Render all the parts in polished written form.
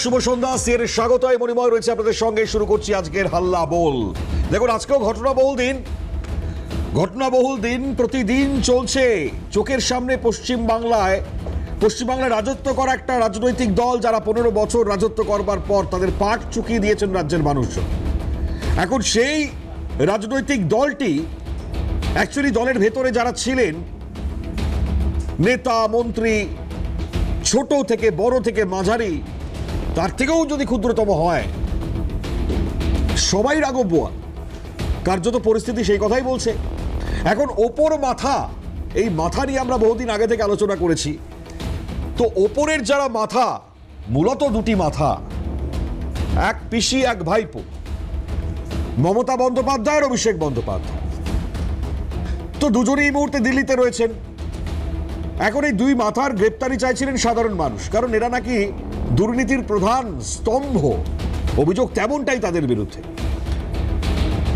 শুভ সন্ধ্যা সিএর স্বাগত মণিময় রয়েছে আপনাদের সঙ্গে। শুরু করছি আজকের হাল্লা বল। দেখুন, আজকেও ঘটনাবহুল দিন প্রতিদিন চলছে চোখের সামনে। পশ্চিমবাংলায় রাজত্ব করা একটা রাজনৈতিক দল, যারা 15 বছর রাজত্ব করবার পর তাদের পাট চুকিয়ে দিয়েছেন রাজ্যের মানুষজন। এখন সেই রাজনৈতিক দলটি অ্যাকচুয়ালি দলের ভেতরে যারা ছিলেন নেতা মন্ত্রী, ছোট থেকে বড় থেকে মাঝারি, তার থেকেও যদি ক্ষুদ্রতম হয়, সবাই রাগবুয়া। কার্যত পরিস্থিতি সেই কথাই বলছে। এখন ওপর মাথা, এই মাথা নিয়ে আমরা বহুদিন আগে থেকে আলোচনা করেছি। তো ওপরের যারা মাথা, মূলত দুটি মাথা, এক পিসি এক ভাইপো, মমতা বন্দ্যোপাধ্যায় আর অভিষেক বন্দ্যোপাধ্যায়। তো দুজনেই এই মুহূর্তে দিল্লিতে রয়েছেন। এখন এই দুই মাথার গ্রেপ্তারি চাইছিলেন সাধারণ মানুষ, কারণ এরা নাকি দুর্নীতির প্রধান স্তম্ভ। অভিযোগ তেমনটাই তাদের বিরুদ্ধে।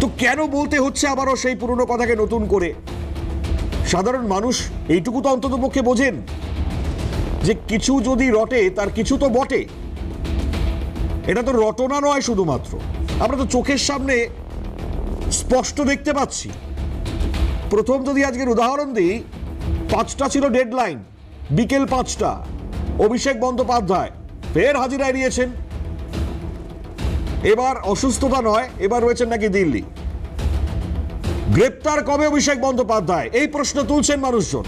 তো কেন বলতে হচ্ছে আবারও সেই পুরনো কথাকে নতুন করে? সাধারণ মানুষ এইটুকু তো অন্তত পক্ষে বোঝেন যে কিছু যদি রটে তার কিছু তো বটে। এটা তো রটনা নয় শুধুমাত্র, আমরা তো চোখের সামনে স্পষ্ট দেখতে পাচ্ছি। প্রথম যদি আজকের উদাহরণ দিই, 5টা ছিল ডেডলাইন, বিকেল 5টা অভিষেক বন্দ্যোপাধ্যায় ফের হাজিরায় নিয়েছেন। এবার অসুস্থতা নয়, এবার রয়েছেন নাকি দিল্লি। গ্রেপ্তার কবে অভিষেক বন্দ্যোপাধ্যায়, এই প্রশ্ন তুলছেন মানুষজন।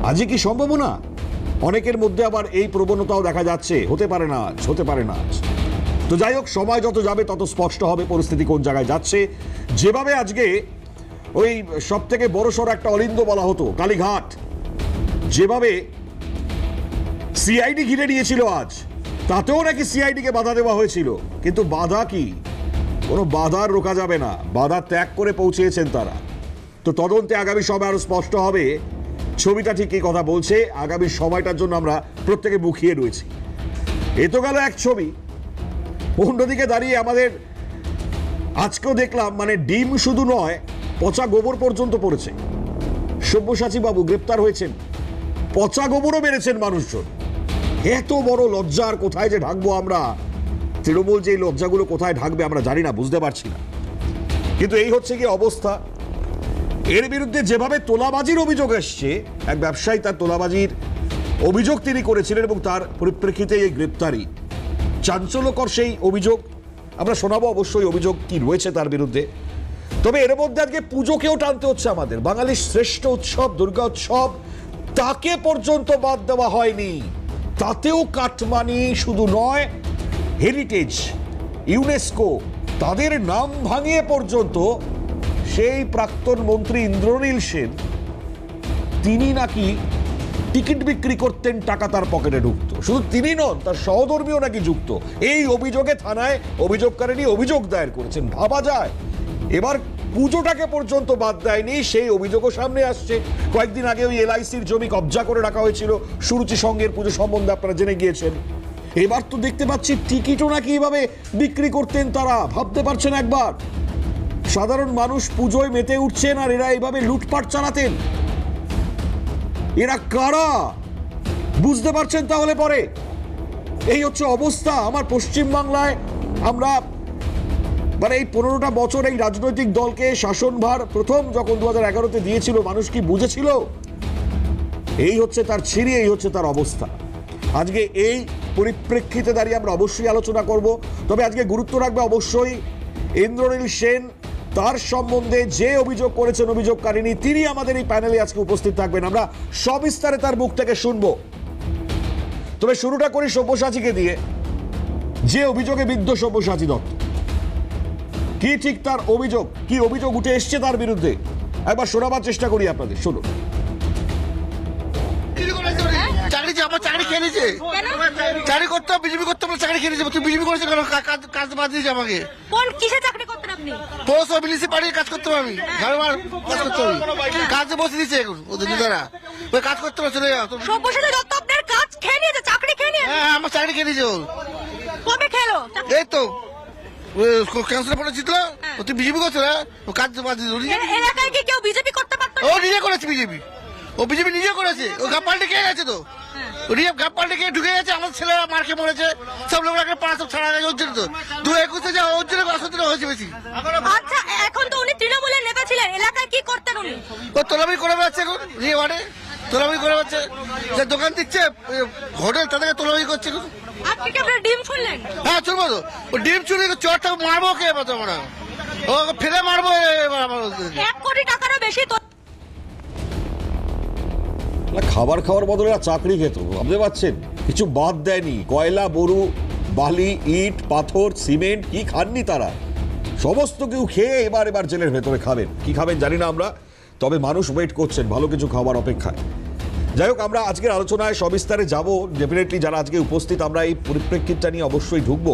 আজকে কি সম্ভাবনা? অনেকের মধ্যে আবার এই প্রবণতাও দেখা যাচ্ছে, হতে পারে না আজ, হতে পারে না আজ। তো যাই হোক, সময় যত যাবে তত স্পষ্ট হবে পরিস্থিতি কোন জায়গায় যাচ্ছে। যেভাবে আজকে ওই সব থেকে বড়সড় একটা অলিন্দ বলা হতো কালীঘাট, যেভাবে সিআইডি ঘিরে নিয়েছিল আজ, তাতেও নাকি সিআইডিকে বাধা দেওয়া হয়েছিল। কিন্তু বাধা কি? কোনো বাধার রোকা যাবে না, বাধা ত্যাগ করে পৌঁছেছেন তারা। তো তদন্তে আগামী সময় আরো স্পষ্ট হবে ছবিটা ঠিক এই কথা বলছে। আগামী সময়টার জন্য আমরা প্রত্যেকে মুখিয়ে রয়েছি। এ তো গেল এক ছবি। অন্যদিকে দাঁড়িয়ে আমাদের আজকেও দেখলাম, মানে ডিম শুধু নয়, পচা গোবর পর্যন্ত পড়েছে। সব্যসাচী বাবু গ্রেপ্তার হয়েছেন, পচা গোবরও মেরেছেন মানুষজন। এত বড় লজ্জা আর কোথায় যে ঢাকবো আমরা? তৃণমূল যে লজ্জাগুলো কোথায় ঢাকবে আমরা জানি না, বুঝতে পারছি না। কিন্তু এই হচ্ছে কি অবস্থা। এর বিরুদ্ধে যেভাবে তোলাবাজির অভিযোগ এসছে, এক ব্যবসায়ী তার তোলাবাজির অভিযোগ তিনি করেছিলেন এবং তার পরিপ্রেক্ষিতে এই গ্রেপ্তারি, চাঞ্চল্যকর সেই অভিযোগ। আমরা শোনাবো অবশ্যই অভিযোগ কি রয়েছে তার বিরুদ্ধে। তবে এর মধ্যে আজকে পুজোকেও টানতে হচ্ছে আমাদের। বাঙালির শ্রেষ্ঠ উৎসব দুর্গা উৎসব, তাকে পর্যন্ত বাদ দেওয়া হয়নি। তাতেও কাটমানি শুধু নয়, হেরিটেজ, ইউনেস্কো, তাদের নাম ভাঙিয়ে পর্যন্ত সেই প্রাক্তন মন্ত্রী ইন্দ্রনীল সেন, তিনি নাকি টিকিট বিক্রি করতেন, টাকা তার পকেটে ঢুকতো। শুধু তিনি নন, তার সহধর্মীও নাকি যুক্ত। এই অভিযোগে থানায় অভিযোগকারী অভিযোগ দায়ের করেছেন। ভাবা যায়, এবার পুজোটাকে পর্যন্ত বাদ দেয়নি, সেই অভিযোগও সামনে আসছে। কয়েকদিন আগে ওই এলআইসির জমি কবজা করে রাখা হয়েছিল, সুরুচি সঙ্গের পুজো সম্বন্ধে আপনারা জেনে গিয়েছেন। এবার তো দেখতে পাচ্ছি টিকিটও নাকি এভাবে বিক্রি করতেন তারা। ভাবতে পারছেন একবার, সাধারণ মানুষ পুজোয় মেতে উঠছেন আর এরা এইভাবে লুটপাট চালাতেন। এরা কারা বুঝতে পারছেন তাহলে পরে? এই হচ্ছে অবস্থা আমার পশ্চিমবাংলায়। আমরা মানে এই 15টা বছর এই রাজনৈতিক দলকে শাসনভার প্রথম যখন 2011-তে দিয়েছিল, মানুষ কি বুঝেছিল? এই হচ্ছে তার ছিঁড়ি, এই হচ্ছে তার অবস্থা। আজকে এই পরিপ্রেক্ষিতে দাঁড়িয়ে আমরা অবশ্যই আলোচনা করব। তবে আজকে গুরুত্ব রাখবে অবশ্যই ইন্দ্রনীল সেন, তার সম্বন্ধে যে অভিযোগ করেছেন অভিযোগকারিনী, তিনি আমাদের এই প্যানেলে আজকে উপস্থিত থাকবেন। আমরা সবিস্তারে তার মুখ থেকে শুনবো। তবে শুরুটা করি সব্যসাচীকে দিয়ে, যে অভিযোগে বিদ্ধ সব্যসাচী দত্ত। কি ঠিক তার অভিযোগ, কি অভিযোগ উঠে এসছে তার বিরুদ্ধে, একবার শোনাবার চেষ্টা করি আপনাদের। শুনুন। চাকরি খেয়ে নিয়েছে, চাকরি করতে বিজেপি করতে চাকরি খেয়ে নিয়েছে। তুই বিজেপি করেছে কেন? কাজ বাদ দিয়েছে আমাকে। কোন কিসে চাকরি করতেন আপনি? পৌরসভা মিউনিসিপালিটির কাজ করতে আমি, কাজ করতে হবে। কাজে বসে দিচ্ছে ওদের নিজেরা, ওই কাজ করতে হবে। চলে যাও। সব্যসাচী দত্ত আপনার কাজ খেয়ে নিয়েছে, চাকরি খেয়ে নিয়েছে? হ্যাঁ, আমার চাকরি খেয়ে নিয়েছে। কবে খেলো? এই তো ক্যান্সার পরে জিতলো। তুই বিজেপি করছে না, ও কাজ বাদ দিয়ে। এলাকায় কি কেউ বিজেপি করতে পারতো? ও নিজে করেছে বিজেপি, ও বিজেপি নিজে করেছে। ও পাল্টে কে গেছে তো, রিয়া গাপ পাল্টে গিয়ে ঢুকে গেছে, আমার ছেলেরা মারকে মরেছে, সব লোকরা পাড়া সব ছাড়া গেছে ওর জন্য। তো 2021 যা ওর জন্য আসলে হয়েছে বেশি। আচ্ছা এখন তো উনি তৃণমূলের নেতা ছিলেন, এলাকায় কি করতেন উনি? ও তোলামি করে বেড়াচ্ছে এখন রিয়া ওয়ার্ডে, তোলামি করে বেড়াচ্ছে, যে দোকান দিচ্ছে হোটেল তাদেরকে তোলামি করছে এখন। আপনি কি আপনার ডিম শুনলেন? হ্যাঁ চলবো তো, ও ডিম চুরি চরটা মারবো কে এবার তোমরা, ও ফেলে মারবো এবার আমার। 1 কোটি টাকারও বেশি তো না, খাবার খাওয়ার বদলে আর চাকরি খেত, ভাবতে পারছেন? কিছু বাদ দেয়নি, কয়লা, বরু, বালি, ইট, পাথর, সিমেন্ট, কি খাননি তারা, সমস্ত কেউ খেয়ে এবার জেলের ভেতরে খাবেন। কি খাবেন জানি না আমরা, তবে মানুষ ওয়েট করছেন ভালো কিছু খাবার অপেক্ষায়। যাই হোক, আমরা আজকের আলোচনায় সবিস্তারে যাব। ডেফিনেটলি যারা আজকে উপস্থিত, আমরা এই পরিপ্রেক্ষিতটা নিয়ে অবশ্যই ঢুকবো,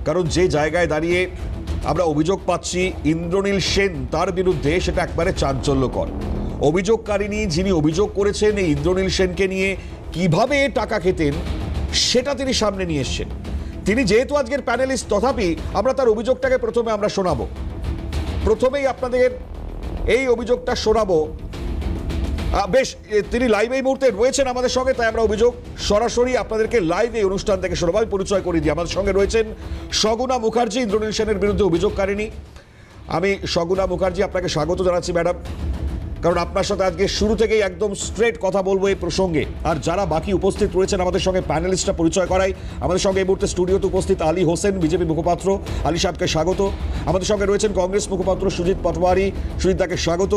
কারণ যে জায়গায় দাঁড়িয়ে আমরা অভিযোগ পাচ্ছি ইন্দ্রনীল সেন, তার বিরুদ্ধে, সেটা একবারে চাঞ্চল্যকর। অভিযোগকারিনী যিনি অভিযোগ করেছেন এই ইন্দ্রনীল সেনকে নিয়ে কিভাবে টাকা খেতেন সেটা তিনি সামনে নিয়ে এসছেন। তিনি যেহেতু আজকের প্যানেলিস্ট, তথাপি আমরা তার অভিযোগটাকে প্রথমে আমরা শোনাবো। প্রথমেই আপনাদের এই অভিযোগটা শোনাবো। বেশ, তিনি লাইভ এই মুহূর্তে রয়েছেন আমাদের সঙ্গে, তাই আমরা অভিযোগ সরাসরি আপনাদেরকে লাইভ এই অনুষ্ঠান থেকে শোনাবো। আমি পরিচয় করে দিই, আমাদের সঙ্গে রয়েছেন সগুনা মুখার্জি, ইন্দ্রনীল সেনের বিরুদ্ধে অভিযোগকারিনী। আমি সগুনা মুখার্জি, আপনাকে স্বাগত জানাচ্ছি ম্যাডাম, কারণ আপনার সাথে আজকে শুরু থেকেই একদম স্ট্রেট কথা বলবো এই প্রসঙ্গে। আর যারা বাকি উপস্থিত রয়েছেন আমাদের সঙ্গে, প্যানেলিস্টরা পরিচয় করাই। আমাদের সঙ্গে এই মুহূর্তে স্টুডিওতে উপস্থিত আলী হোসেন, বিজেপি মুখপাত্র। আলী সাহেবকে স্বাগত। আমাদের সঙ্গে রয়েছেন কংগ্রেস মুখপাত্র সুজিত পাটোয়ারি, সুজিতদাকে স্বাগত।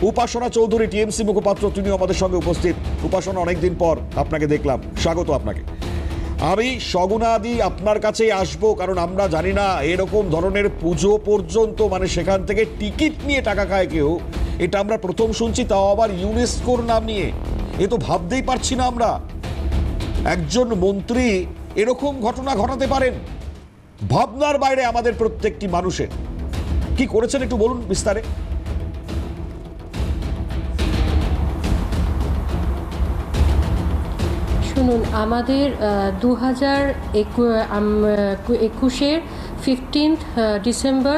উপাসনা চৌধুরী, টিএমসি মুখপাত্র, তিনিও আমাদের সঙ্গে উপস্থিত। উপাসনা, অনেকদিন পর আপনাকে দেখলাম, স্বাগত আপনাকে। আমি সগুনাদি আপনার কাছেই আসবো, কারণ আমরা জানি না এরকম ধরনের পুজো পর্যন্ত, মানে সেখান থেকে টিকিট নিয়ে টাকা খায় কেউ, এটা আমরা প্রথম শুনছি, তাও আবার ইউনেস্কোর নাম নিয়ে। এ তো ভাবতেই পারছি না আমরা, একজন মন্ত্রী এরকম ঘটনা ঘটাতে পারেন, ভাবনার বাইরে আমাদের প্রত্যেকটি মানুষের। কি করেছেন একটু বলুন বিস্তারে। শুনুন, আমাদের 2021-এর 15th December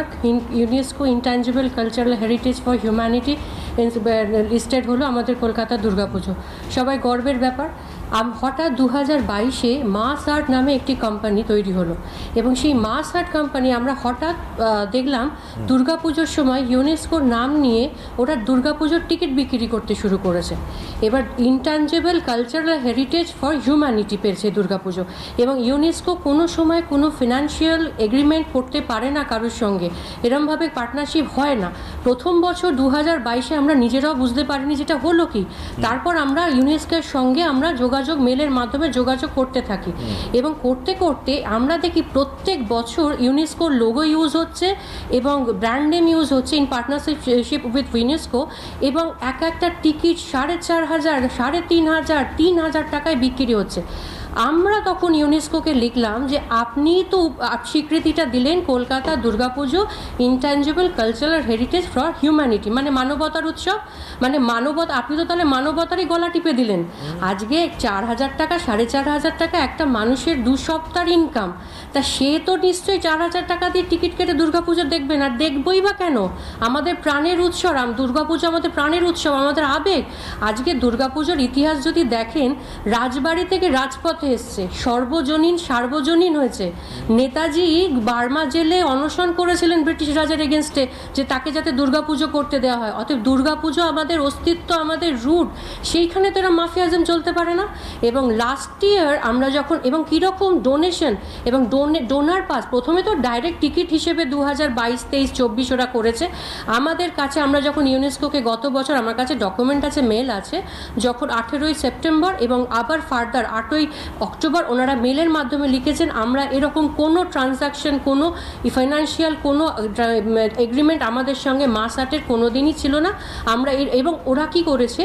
UNESCO intangible cultural heritage for humanity listed হলো আমাদের কলকাতা দুর্গাপুজো। সবাই গর্বের ব্যাপার। হঠাৎ 2022-এ মাস আর্ট নামে একটি কোম্পানি তৈরি হলো, এবং সেই মাস আর্ট কোম্পানি আমরা হঠাৎ দেখলাম দুর্গাপুজোর সময় ইউনেস্কোর নাম নিয়ে ওরা দুর্গাপুজোর টিকিট বিক্রি করতে শুরু করেছে। এবার intangible cultural heritage for humanity পেয়েছে দুর্গাপুজো, এবং ইউনেস্কো কোনো সময় কোনো ফিনান্সিয়াল এগ্রিমেন্ট করতে পারে না কারোর সঙ্গে, এরমভাবে পার্টনারশিপ হয় না। প্রথম বছর 2022-এ আমরা নিজেরাও বুঝতে পারিনি যেটা হলো কি। তারপর আমরা ইউনেস্কোর সঙ্গে আমরা মেলের মাধ্যমে যোগাযোগ করতে থাকি, এবং করতে করতে আমরা দেখি প্রত্যেক বছর ইউনেস্কোর লোগো ইউজ হচ্ছে এবং ব্র্যান্ড নেম ইউজ হচ্ছে ইন পার্টনারশিপ উইথ ইউনেস্কো, এবং একটা টিকিট 4,500, 3,500, 3,000 টাকায় বিক্রি হচ্ছে। আমরা তখন ইউনেস্কোকে লিখলাম যে আপনি তো স্বীকৃতিটা দিলেন Kolkata Durga Puja intangible cultural heritage for humanity, মানে মানবতার উৎসব, মানে মানবতা, আপনি তো তাহলে মানবতারই গলা টিপে দিলেন। আজকে 4,000 টাকা, 4,500 টাকা একটা মানুষের 2 সপ্তাহের ইনকাম, তা সে তো নিশ্চয়ই 4,000 টাকা দিয়ে টিকিট কেটে দুর্গাপুজো দেখবেন। আর দেখবই বা কেন? আমাদের প্রাণের উৎসব দুর্গাপুজো, আমাদের প্রাণের উৎসব, আমাদের আবেগ। আজকে দুর্গাপুজোর ইতিহাস যদি দেখেন, রাজবাড়ি থেকে রাজপথে এসছে, সর্বজনীন সার্বজনীন হয়েছে। নেতাজি বার্মা জেলে অনশন করেছিলেন ব্রিটিশ রাজার এগেনস্টে, যে তাকে যাতে দুর্গাপুজো করতে দেওয়া হয়। অতএব দুর্গাপুজো আমাদের অস্তিত্ব, আমাদের রুট, সেইখানে তো এরা মাফিয়াজম চলতে পারে না। এবং লাস্ট ইয়ার আমরা যখন, এবং কীরকম ডোনেশন এবং ডোনার পাস, প্রথমে তো ডাইরেক্ট টিকিট হিসেবে 2022, 23, 24 ওরা করেছে আমাদের কাছে। আমরা যখন ইউনেস্কোকে গত বছর, আমার কাছে ডকুমেন্ট আছে, মেল আছে, যখন 18ই সেপ্টেম্বর এবং আবার ফার্দার 8ই অক্টোবর ওনারা মেলের মাধ্যমে লিখেছেন আমরা এরকম কোনো ট্রানজাকশন, কোনো ফাইন্যান্সিয়াল কোনো এগ্রিমেন্ট আমাদের সঙ্গে মাস আর্টের কোনো দিনই ছিল না। আমরা এবং ওরা কি করেছে,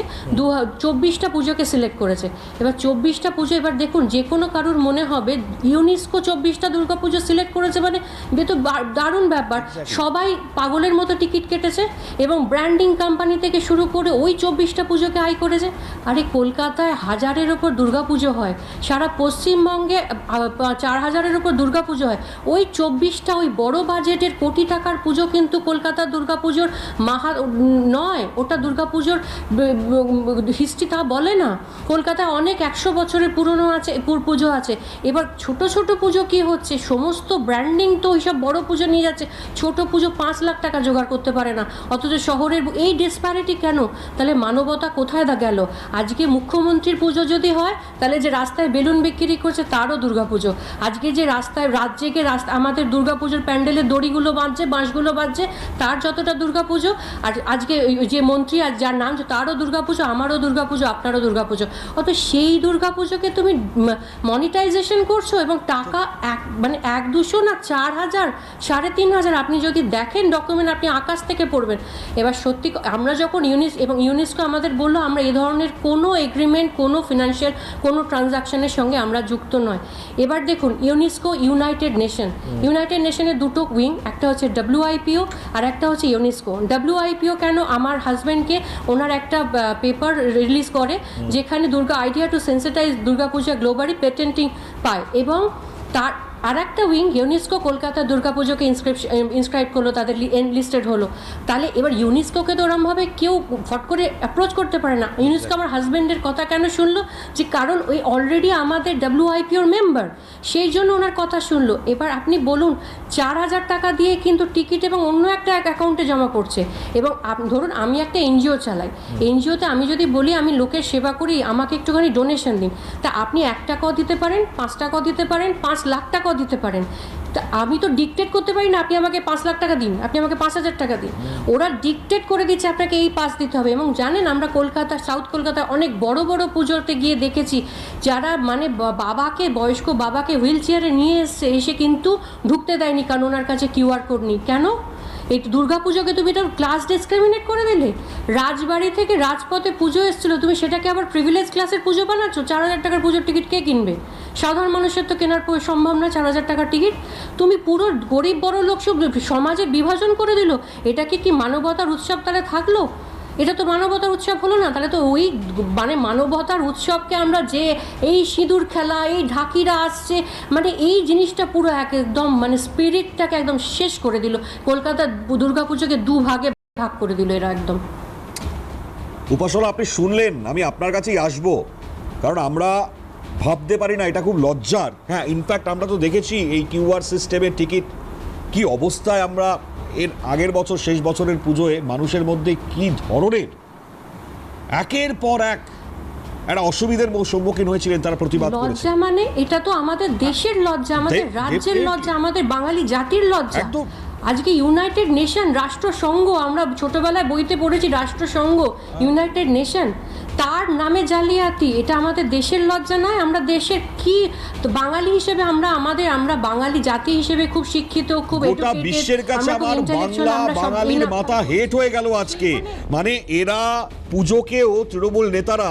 24টা পুজোকে সিলেক্ট করেছে। এবার 24টা পুজো, এবার দেখুন, যে কোনো কারুর মনে হবে ইউনেস্কো 24টা দুর্গাপুজো সিলেক্ট করেছে, মানে এ তো দারুণ ব্যাপার। সবাই পাগলের মতো টিকিট কেটেছে, এবং ব্র্যান্ডিং কোম্পানি থেকে শুরু করে ওই 24টা পুজোকে আয় করেছে। আরে কলকাতায় 1000-এর ওপর দুর্গাপুজো হয়, সারা পশ্চিমবঙ্গে 4,000-এর উপর দুর্গাপুজো হয়। ওই 24টা ওই বড় বাজেটের কোটি টাকার পুজো কিন্তু কলকাতার দুর্গাপুজোর নয়, ওটা দুর্গাপুজোর হিস্ট্রি তা বলে না। কলকাতায় অনেক 100 বছরের পুরনো আছে পুজো আছে। এবার ছোট ছোট পুজো কি হচ্ছে, সমস্ত ব্র্যান্ডিং তো ওইসব বড় পুজো নিয়ে যাচ্ছে, ছোট পুজো 5 লাখ টাকা জোগাড় করতে পারে না, অথচ শহরের এই ডিসপ্যারিটি কেন? তাহলে মানবতা কোথায় গেল? আজকে মুখ্যমন্ত্রীর পুজো যদি হয়, তাহলে যে রাস্তায় বেলুন বিক্রি করছে তারও দুর্গাপুজো। আজকে যে রাস্তায় আমাদের দুর্গাপুজোর প্যান্ডেলের দড়িগুলো বাঁধছে, বাঁশগুলো বাঁধছে, তার যতটা দুর্গাপুজো। আর আজকে যে মন্ত্রী আর যার নাম তারও দুর্গাপুজো, আমারও দুর্গাপুজো, আপনারও দুর্গাপুজো। অত সেই দুর্গাপুজোকে তুমি মনিটাইজেশন করছো এবং টাকা মানে 1-200 না 4,000, 3,500। আপনি যদি দেখেন ডকুমেন্ট, আপনি আকাশ থেকে পড়বেন। এবার সত্যি আমরা যখন ইউনেস্কো আমাদের বললো আমরা এ ধরনের কোনো এগ্রিমেন্ট, কোনো ফিনান্সিয়াল কোনো ট্রানজাকশনের সঙ্গে আমরা যুক্ত নয়। এবার দেখুন ইউনেস্কো ইউনাইটেড নেশনের দুটো উইং, একটা হচ্ছে WIPO আর একটা হচ্ছে ইউনেস্কো। WIPO কেন? আমার হাজব্যান্ডকে ওনার একটা পেপার রিলিজ করে যেখানে idea to sensitise Durga Puja globally patenting পায়, এবং তার আর একটা উইং ইউনেস্কো কলকাতা দুর্গাপুজোকে ইনস্ক্রাইব করলো, তাদের লিস্টেড হলো। তাহলে এবার ইউনেস্কোকে তো ওরমভাবে কেউ ফট করে অ্যাপ্রোচ করতে পারে না। ইউনেস্কো আমার হাজব্যান্ডের কথা কেন শুনলো? যে কারণ ওই অলরেডি আমাদের WIPOর মেম্বার, সেই জন্য ওনার কথা শুনলো। এবার আপনি বলুন 4,000 টাকা দিয়ে কিন্তু টিকিট এবং অন্য একটা অ্যাকাউন্টে জমা পড়ছে। এবং ধরুন আমি একটা NGO চালাই, NGOতে আমি যদি বলি আমি লোকের সেবা করি, আমাকে একটুখানি ডোনেশন দিন, তা আপনি 1 টাকাও দিতে পারেন, 5 টাকাও দিতে পারেন, 5 লাখ টাকাও দিতে পারেন। তা আমি তো ডিকটেট করতে পারি না আপনি আমাকে 5 লাখ টাকা দিন, আপনি আমাকে 5,000 টাকা দিন। ওরা ডিকটেট করে দিচ্ছে আপনাকে এই পাস দিতে হবে। এবং জানেন আমরা সাউথ কলকাতায় অনেক বড় বড় পুজোতে গিয়ে দেখেছি যারা মানে বয়স্ক বাবাকে হুইল চেয়ারে নিয়ে এসে কিন্তু ঢুকতে দেয়নি, কারণ ওনার কাছে QR কোড নেই। কেন? এই দুর্গাপুজোকে তুমি এটা ক্লাস ডিসক্রিমিনেট করে দিলে। রাজবাড়ি থেকে রাজপথে পুজো এসেছিলো, তুমি সেটাকে আবার প্রিভিলেজ ক্লাসের পুজো বানাচ্ছ। 4,000 টাকার পুজোর টিকিট কে কিনবে? সাধারণ মানুষের তো কেনার সম্ভব না 4,000 টাকার টিকিট। তুমি পুরো গরিব বড় লোক সব সমাজে বিভাজন করে দিল। এটাকে কি মানবতার উৎসব তাহলে থাকলো? এটা তো মানবতার উৎসব হলো না। তাহলে তো ওই মানে মানবতার উৎসবকে আমরা যে এই সিঁদুর খেলা, এই ঢাকিরা আসছে, মানে এই জিনিসটা পুরো একদম মানে স্পিরিটটাকে একদম শেষ করে দিল। কলকাতার দুর্গাপুজোকে 2 ভাগে ভাগ করে দিল এরা একদম। উপাসনা, আপনি শুনলেন, আমি আপনার কাছেই আসবো, কারণ আমরা ভাবতে পারি না, এটা খুব লজ্জার। হ্যাঁ, ইনফ্যাক্ট আমরা তো দেখেছি এই QR সিস্টেমের টিকিট কি অবস্থায়। আমরা এর আগের বছর শেষ বছরের পুজোয় মানুষের মধ্যে কি ধরনের একের পর এক একটা অসুবিধার সম্মুখীন হয়েছিলেন, তারা প্রতিবাদ করেছে। লজ্জা মানে এটা তো আমাদের দেশের লজ্জা, আমাদের রাজ্যের লজ্জা, আমাদের বাঙালি জাতির লজ্জা। আজকে ইউনাইটেড নেশন, রাষ্ট্রসংঘ, আমরা ছোটবেলায় বইতে পড়েছি রাষ্ট্রসংঘ, ইউনাইটেড নেশন, তার নামে জালিয়াতি। এটা আমাদের দেশের লজ্জা নয়? আমরা দেশের কি বাঙালি হিসেবে আমরা বাঙালি জাতি হিসেবে খুব শিক্ষিত, খুব গোটা বিশ্বের কাছে আমার বাঙালির মাথা হেট হয়ে গেল আজকে। মানে এরা পুজোকেও তৃণমূল নেতারা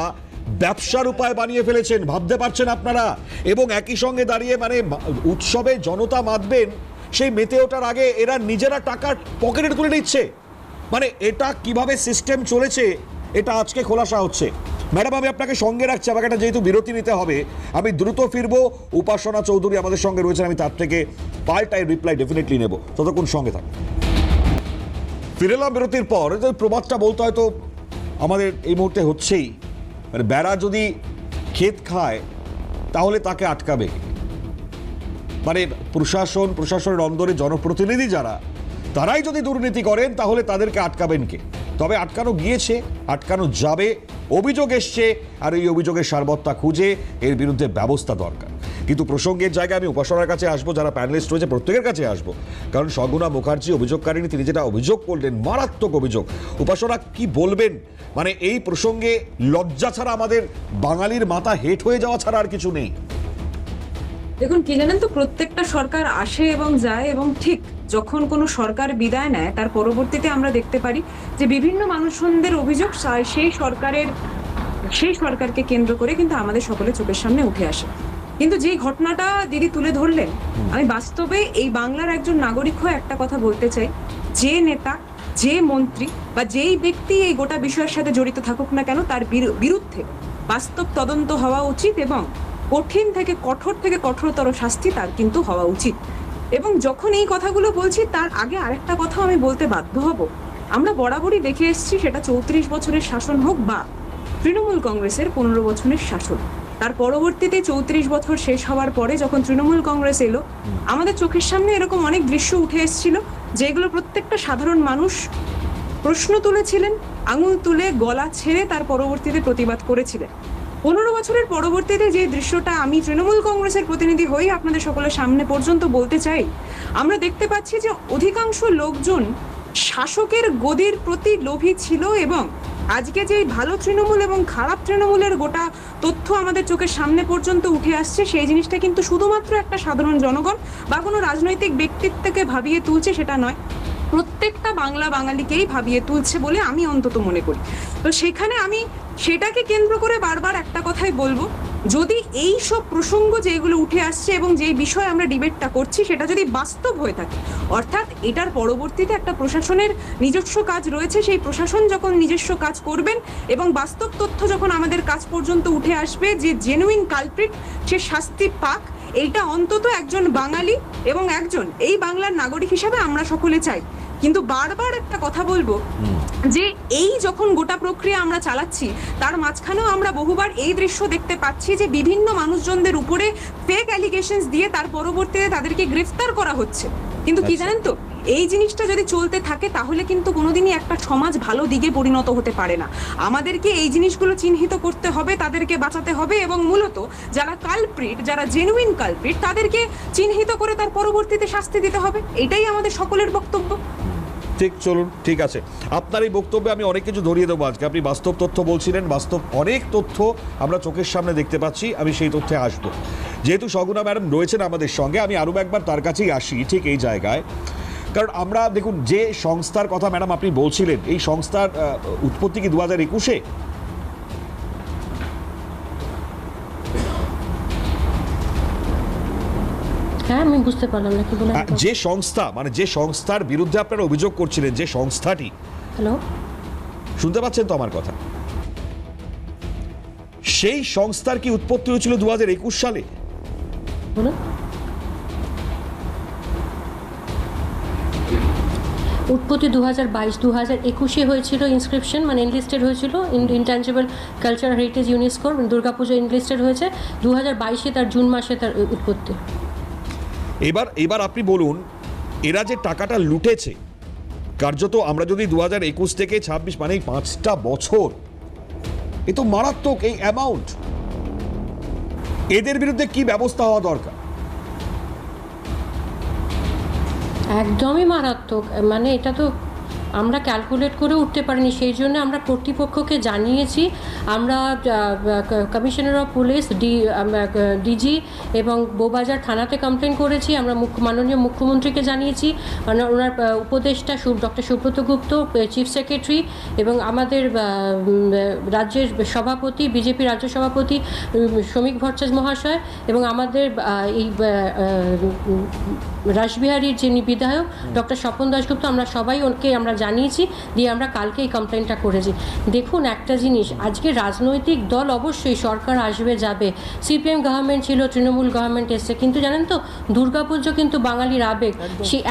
ব্যবসার উপায় বানিয়ে ফেলেছেন, ভাবতে পারছেন আপনারা? এবং একই সঙ্গে দাঁড়িয়ে মানে উৎসবে জনতা মাতবেন, সেই মেতে ওঠার আগে এরা নিজেরা টাকার পকেটে তুলে নিচ্ছে। মানে এটা কিভাবে সিস্টেম চলেছে এটা আজকে খোলাসা হচ্ছে। ম্যাডাম, আমি আপনাকে সঙ্গে রাখছি, আমাকে একটা যেহেতু বিরতি নিতে হবে, আমি দ্রুত ফিরবো। উপাসনা চৌধুরী আমাদের সঙ্গে রয়েছেন, আমি তার থেকে পাল্টাই রিপ্লাই ডেফিনেটলি নেব, ততক্ষণ সঙ্গে থাকুন। ফিরেলাম বিরতির পর। প্রবাদটা বলতে হয়তো আমাদের এই মুহূর্তে হচ্ছেই, মানে বেড়া যদি ক্ষেত খায় তাহলে তাকে আটকাবে। মানে প্রশাসনের অন্দরে জনপ্রতিনিধি যারা, তারাই যদি দুর্নীতি করেন তাহলে তাদেরকে আটকাবেন কে? তবে আটকানো গিয়েছে, আটকানো যাবে, অভিযোগ এসছে, আর এই অভিযোগের সারবত্তা খুঁজে এর বিরুদ্ধে ব্যবস্থা দরকার। কিন্তু প্রসঙ্গের জায়গায় আমি উপাসনার কাছে আসবো, যারা প্যানেলিস্ট রয়েছে প্রত্যেকের কাছে আসবো, কারণ সগুণা মুখার্জি অভিযোগকারিনী, তিনি যেটা অভিযোগ করলেন মারাত্মক অভিযোগ। উপাসনা কি বলবেন? মানে এই প্রসঙ্গে লজ্জা ছাড়া আমাদের বাঙালির মাথা হেট হয়ে যাওয়া ছাড়া আর কিছু নেই। দেখুন, কি জানেন তো, প্রত্যেকটা সরকার আসে এবং যায়, এবং ঠিক যখন কোনো সরকার বিদায় নেয় তার পরবর্তীতে আমরা দেখতে পারি যে বিভিন্ন মানুষজনদের অভিযোগ সেই সরকারকে কেন্দ্র করে কিন্তু আমাদের সকলের চোখের সামনে উঠে আসে। কিন্তু যেই ঘটনাটা দিদি তুলে ধরলেন, আমি বাস্তবে এই বাংলার একজন নাগরিক হয়ে একটা কথা বলতে চাই, যে নেতা, যে মন্ত্রী বা যেই ব্যক্তি এই গোটা বিষয়ের সাথে জড়িত থাকুক না কেন, তার বিরুদ্ধে বাস্তব তদন্ত হওয়া উচিত এবং কঠিন থেকে কঠোরতর শাস্তি তার কিন্তু হওয়া উচিত। এবং যখন এই কথাগুলো বলছি তার আগে আরেকটা কথা আমি বলতে বাধ্য হব, আমরা বরাবরই দেখে এসেছি, সেটা 34 বছরের শাসন হোক বা তৃণমূল কংগ্রেসের 15 বছরের শাসন, তার পরবর্তীতে 34 বছর শেষ হওয়ার পরে যখন তৃণমূল কংগ্রেস এলো, আমাদের চোখের সামনে এরকম অনেক দৃশ্য উঠে এসেছিল যেগুলো প্রত্যেকটা সাধারণ মানুষ প্রশ্ন তুলেছিলেন, আঙুল তুলে গলা ছেড়ে তার পরবর্তীতে প্রতিবাদ করেছিলেন। 15 বছরের পরবর্তীতে যে দৃশ্যটা আমি তৃণমূল কংগ্রেসের প্রতিনিধি হয়ে আপনাদের সকলের সামনে পর্যন্ত বলতে চাই, আমরা দেখতে পাচ্ছি যে অধিকাংশ লোকজন শাসকের গদির প্রতি লোভী ছিল এবং আজকে যে ভালো তৃণমূল এবং খারাপ তৃণমূলের গোটা তথ্য আমাদের চোখের সামনে পর্যন্ত উঠে আসছে, সেই জিনিসটা কিন্তু শুধুমাত্র একটা সাধারণ জনগণ বা কোনো রাজনৈতিক ব্যক্তিত্বকে ভাবিয়ে তুলছে সেটা নয়, প্রত্যেকটা বাঙালিকেই ভাবিয়ে তুলছে বলে আমি অন্তত মনে করি। তো সেখানে আমি সেটাকে কেন্দ্র করে বারবার একটা কথাই বলবো, যদি এই সব প্রসঙ্গ যেগুলো উঠে আসছে এবং যেই বিষয়ে আমরা ডিবেটটা করছি সেটা যদি বাস্তব হয়ে থাকে, অর্থাৎ এটার পরবর্তীতে একটা প্রশাসনের নিজস্ব কাজ রয়েছে, সেই প্রশাসন যখন নিজস্ব কাজ করবেন এবং বাস্তব তথ্য যখন আমাদের কাজ পর্যন্ত উঠে আসবে যে জেনুইন কালপ্রিট সে শাস্তি পাক, এইটা অন্তত একজন বাঙালি এবং একজন এই বাংলার নাগরিক হিসাবে আমরা সকলে চাই। কিন্তু বারবার একটা কথা বলবো যে এই যখন গোটা প্রক্রিয়া আমরা চালাচ্ছি তার মাঝখানেও আমরা বহুবার এই দৃশ্য দেখতে পাচ্ছি যে বিভিন্ন মানুষজনদের উপরে ফেক অ্যালিগেশনস দিয়ে তার পরবর্তীতে তাদেরকে গ্রেফতার করা হচ্ছে। কিন্তু কি জানেন তো, এই জিনিসটা যদি চলতে থাকে তাহলে কিন্তু কোনোদিনই একটা সমাজ ভালো দিকে পরিণত হতে পারে না। আমাদেরকে এই জিনিসগুলো চিহ্নিত করতে হবে, তাদেরকে বাঁচাতে হবে এবং মূলত যারা কালপ্রিট, যারা জেনুইন কালপ্রিট, তাদেরকে চিহ্নিত করে তার পরবর্তীতে শাস্তি দিতে হবে। এটাই আমাদের সকলের বক্তব্য। ঠিক, চলুন, ঠিক আছে। আপনার এই বক্তব্যে আমি অনেক কিছু ধরিয়ে দেবো আজকে। আপনি বাস্তব তথ্য বলছিলেন, বাস্তব অনেক তথ্য আমরা চোখের সামনে দেখতে পাচ্ছি, আমি সেই তথ্যে আসবো। যেহেতু সগুনা ম্যাডাম রয়েছেন আমাদের সঙ্গে, আমি আরও একবার তার কাছেই আসি ঠিক এই জায়গায়। কারণ আমরা দেখুন, যে সংস্থার কথা ম্যাডাম আপনি বলছিলেন, এই সংস্থার উৎপত্তি কি 2021-এ? হ্যাঁ, আমি বুঝতে পারলাম না কি বলেন। যে সংস্থা, মানে যে সংস্থার বিরুদ্ধে আপনারা অভিযোগ করছিলেন, যে সংস্থাটি, হ্যালো, শুনতে পাচ্ছেন তো আমার কথা? সেই সংস্থার কি উৎপত্তি হয়েছিল 2021 সালে? বলুন। উৎপত্তি 2022-2021-এ হয়েছিল, ইনস্ক্রিপশন মানে এনলিস্টেড হয়েছিল, ইনট্যাঞ্জিবল কালচার হেরিটেজ ইউনেস্কোর দুর্গাপুজো এনলিস্টেড হয়েছে 2022-এ, তার জুন মাসে তার উৎপত্তি। এবার আপনি বলুন, এরা যে টাকাটা লুটেছে কার্যত, আমরা যদি 2021 থেকে 26 মানে 5টা বছর, এ তো মারাত্মক এই অ্যামাউন্ট। এদের বিরুদ্ধে কি ব্যবস্থা হওয়া দরকার? একদমই মারাত্মক, মানে এটা তো আমরা ক্যালকুলেট করে উঠতে পারিনি। সেই জন্য আমরা কর্তৃপক্ষকে জানিয়েছি, আমরা কমিশনার অফ পুলিশ, ডিজি এবং বউবাজার থানাতে কমপ্লেন করেছি, আমরা মাননীয় মুখ্যমন্ত্রীকে জানিয়েছি, ওনার উপদেষ্টা ডক্টর সুব্রত গুপ্ত, চিফ সেক্রেটারি এবং আমাদের রাজ্যের সভাপতি, বিজেপি রাজ্য সভাপতি শ্রমিক ভট্টাচার্য মহাশয় এবং আমাদের এই রাসবিহারীর যিনি বিধায়ক ডক্টর স্বপন দাশগুপ্ত, আমরা সবাই ওকে আমরা জানিয়েছি, দিয়ে আমরা কালকে এই কমপ্লেনটা করেছি। দেখুন, একটা জিনিস, আজকে রাজনৈতিক দল অবশ্যই সরকার আসবে যাবে, সিপিএম গভর্নমেন্ট ছিল, তৃণমূল গভর্নমেন্ট এসছে, কিন্তু জানেন তো দুর্গাপুজো কিন্তু বাঙালির আবেগ। সেই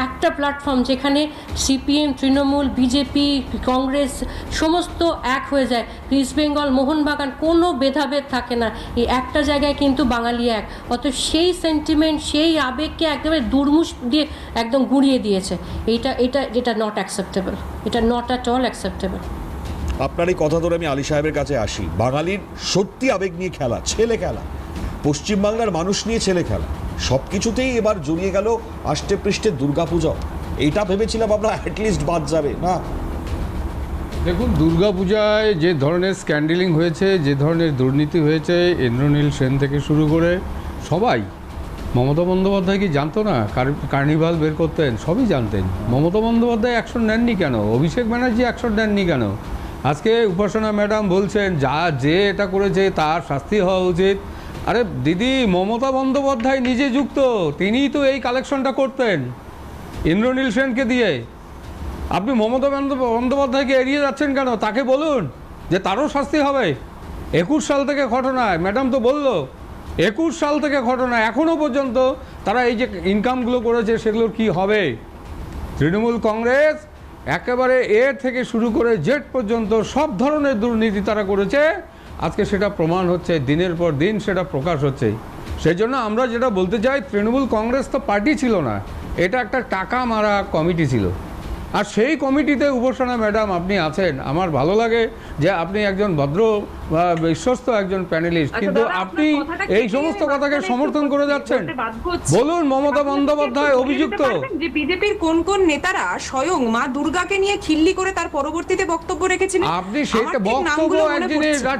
একটা প্ল্যাটফর্ম যেখানে সিপিএম, তৃণমূল, বিজেপি, কংগ্রেস সমস্ত এক হয়ে যায়, ইস্ট বেঙ্গল, মোহনবাগান, কোনো ভেদাভেদ থাকে না, এই একটা জায়গায় কিন্তু বাঙালি এক। অত সেই সেন্টিমেন্ট, সেই আবেগকে একেবারে দুর্মুষ দিয়ে একদম গুঁড়িয়ে দিয়েছে। এটা নট অ্যাকসেপ্টেবল, এটা নট অ্যাট অল অ্যাকসেপ্টেবল। আপনার এই কথা ধরে আমি আলী সাহেবের কাছে আসি। বাঙালির সত্যি আবেগ নিয়ে খেলা, ছেলে খেলা, পশ্চিমবাংলার মানুষ নিয়ে ছেলে খেলা, সব কিছুতেই এবার জড়িয়ে গেল আষ্টে পৃষ্ঠে দুর্গাপূজা। এইটা ভেবেছিলাম আমরা অ্যাটলিস্ট বাদ যাবে না। দেখুন, দুর্গাপূজায় যে ধরনের স্ক্যান্ডেলিং হয়েছে, যে ধরনের দুর্নীতি হয়েছে, ইন্দ্রনীল সেন থেকে শুরু করে সবাই, মমতা বন্দ্যোপাধ্যায় কি জানতো না কার্নিভাল বের করতেন? সবই জানতেন। মমতা বন্দ্যোপাধ্যায় অ্যাকশন নেননি কেন? অভিষেক ব্যানার্জি অ্যাকশন নেননি কেন? আজকে উপাসনা ম্যাডাম বলছেন যে এটা করেছে তার শাস্তি হওয়া উচিত। আরে দিদি, মমতা বন্দ্যোপাধ্যায় নিজে যুক্ত, তিনিই তো এই কালেকশনটা করতেন ইন্দ্রনীল সেনকে দিয়ে। আপনি মমতা বন্দ্যোপাধ্যায়কে এড়িয়ে যাচ্ছেন কেন? তাকে বলুন যে তারও শাস্তি হবে। 21 সাল থেকে ঘটনায় ম্যাডাম তো বললো 21 সাল থেকে ঘটনা এখনো পর্যন্ত তারা এই যে ইনকামগুলো করেছে সেগুলোর কি হবে? তৃণমূল কংগ্রেস একেবারে এ থেকে শুরু করে জেড পর্যন্ত সব ধরনের দুর্নীতি তারা করেছে। আজকে সেটা প্রমাণ হচ্ছে, দিনের পর দিন সেটা প্রকাশ হচ্ছে। সেই জন্য আমরা যেটা বলতে চাই, তৃণমূল কংগ্রেস তো পার্টি ছিল না, এটা একটা টাকা মারা কমিটি ছিল। আর সেই কমিটিতে উপাসনা ম্যাডাম আপনি আছেন। আমার ভালো লাগে যে আপনি একজন ভদ্র বা বিশ্বস্ত একজন প্যানেলিস্ট, কিন্তু আপনি এই সমস্ত কথাকে সমর্থন করে যাচ্ছেন। বলুন, মমতা বন্দ্যোপাধ্যায় অভিযুক্ত। যে বিজেপির কোন কোন নেতারা স্বয়ং মা দুর্গাকে নিয়ে খিল্লি করে তার পরবর্তীতে বক্তব্য রেখেছিলেন। আপনি সেটা বক্তব্য এক জিনিস, আর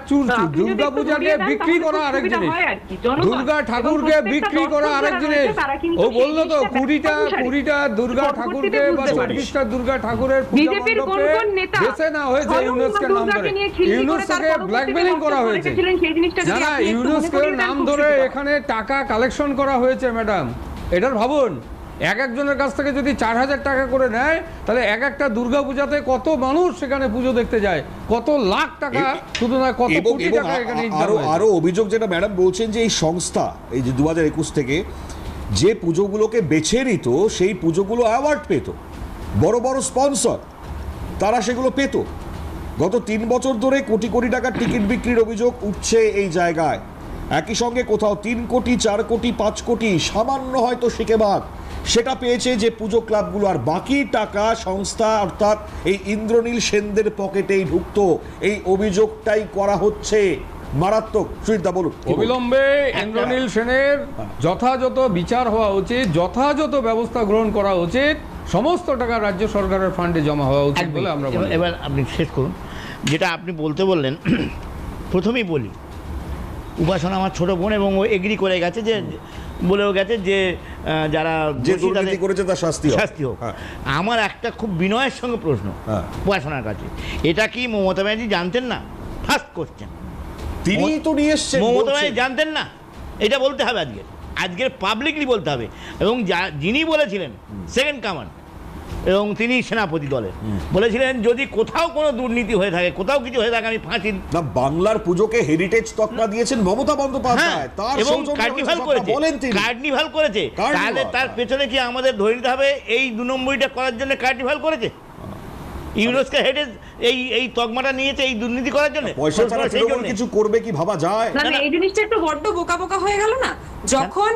দুর্গা পূজাকে বিক্রি করা আরেক জিনিস, দুর্গা ঠাকুরকে বিক্রি করা আরেক জিনিস। ও বললো তো 20টা দুর্গা ঠাকুরকে বা 24টা দুর্গা ঠাকুরের পূজা মণ্ডপে বেছে না হয়েছে ইউনেস্কোর নাম ধরে। ইউনেস্কোকে ব্ল্যাকমেলিং করা হয়েছে। না না, ইউনেস্কোর নাম ধরে এখানে টাকা কালেকশন করা হয়েছে ম্যাডাম। এটার ভাবুন, একজনের কাছ থেকে যদি 4000 টাকা করে নেয়, তাহলে একটা দুর্গা পূজাতে কত মানুষ সেখানে পুজো দেখতে যায়, কত লাখ টাকা, শুধু না কত কোটি টাকা এখানে আরো অভিযোগ যেটা ম্যাডাম বলছেন যে এই সংস্থা এই যে 2021 থেকে যে পুজোগুলোকে বেছে নিত, সেই পুজোগুলো অ্যাওয়ার্ড পেত, বড় বড় স্পন্সর তারা সেগুলো পেত। গত 3 বছর ধরে কোটি কোটি টাকার টিকিট বিক্রির অভিযোগ উঠছে এই জায়গায়। একই সঙ্গে কোথাও 3 কোটি, 4 কোটি, 5 কোটি, সামান্য হয়তো সিকেভাগ সেটা পেয়েছে যে পুজো ক্লাবগুলো, আর বাকি টাকা সংস্থা অর্থাৎ এই ইন্দ্রনীল সেনদের পকেটেই ঢুকতো। এই অভিযোগটাই করা হচ্ছে মারাত্মক। সুজিতদা বলুন। অবিলম্বে ইন্দ্রনীল সেনের যথাযথ বিচার হওয়া উচিত, যথাযথ ব্যবস্থা গ্রহণ করা উচিত, সমস্ত টাকা রাজ্য সরকারের ফান্ডে জমা হওয়া উচিত বলে আমরা বলি। এবার আপনি শেষ করুন যেটা আপনি বলতে বললেন। প্রথমেই বলি, উপাসনা আমার ছোট বোন, এবং ও এগ্রি করে গেছে, যে বলেও গেছে যে যারা যে দুর্নীতি করেছে তার শাস্তি হোক। আমার একটা খুব বিনয়ের সঙ্গে প্রশ্ন উপাসনার কাছে, এটা কি মমতা ব্যানার্জি জানতেন না? ফার্স্ট কোশ্চেন, তিনি তো নিয়ে এসেছেন। মমতা ব্যানার্জি জানতেন না? এটা বলতে হবে আজকের পাবলিকলি বলতে হবে। এবং যিনি বলেছিলেন সেকেন্ড কমান্ড, এবং তিনি সেনাপতি দলের, বলেছিলেন যদি কোথাও কোনো দুর্নীতি হয়ে থাকে, কোথাও কিছু হয়ে থাকে, আমি ফাঁসি। না, বাংলার পুজোকে হেরিটেজ তকমা দিয়েছেন মমতা বন্দ্যোপাধ্যায়, তার এবং সৌজন্যে কার্নিভাল করেছে। তাহলে তার পেছনে কি আমাদের ধরে নিতে হবে এই 2 নম্বরটা করার জন্য কার্নিভাল করেছে? ইউনেস্কো হেডে এই তকমাটা নিয়েছে এই দুর্নীতি করার জন্য। পয়সা ছাড়া তৃণমূল কিছু করবে কি ভাবা যায়? না, এই জিনিসটা একটু বড্ড বোকা বোকা হয়ে গেল না? যখন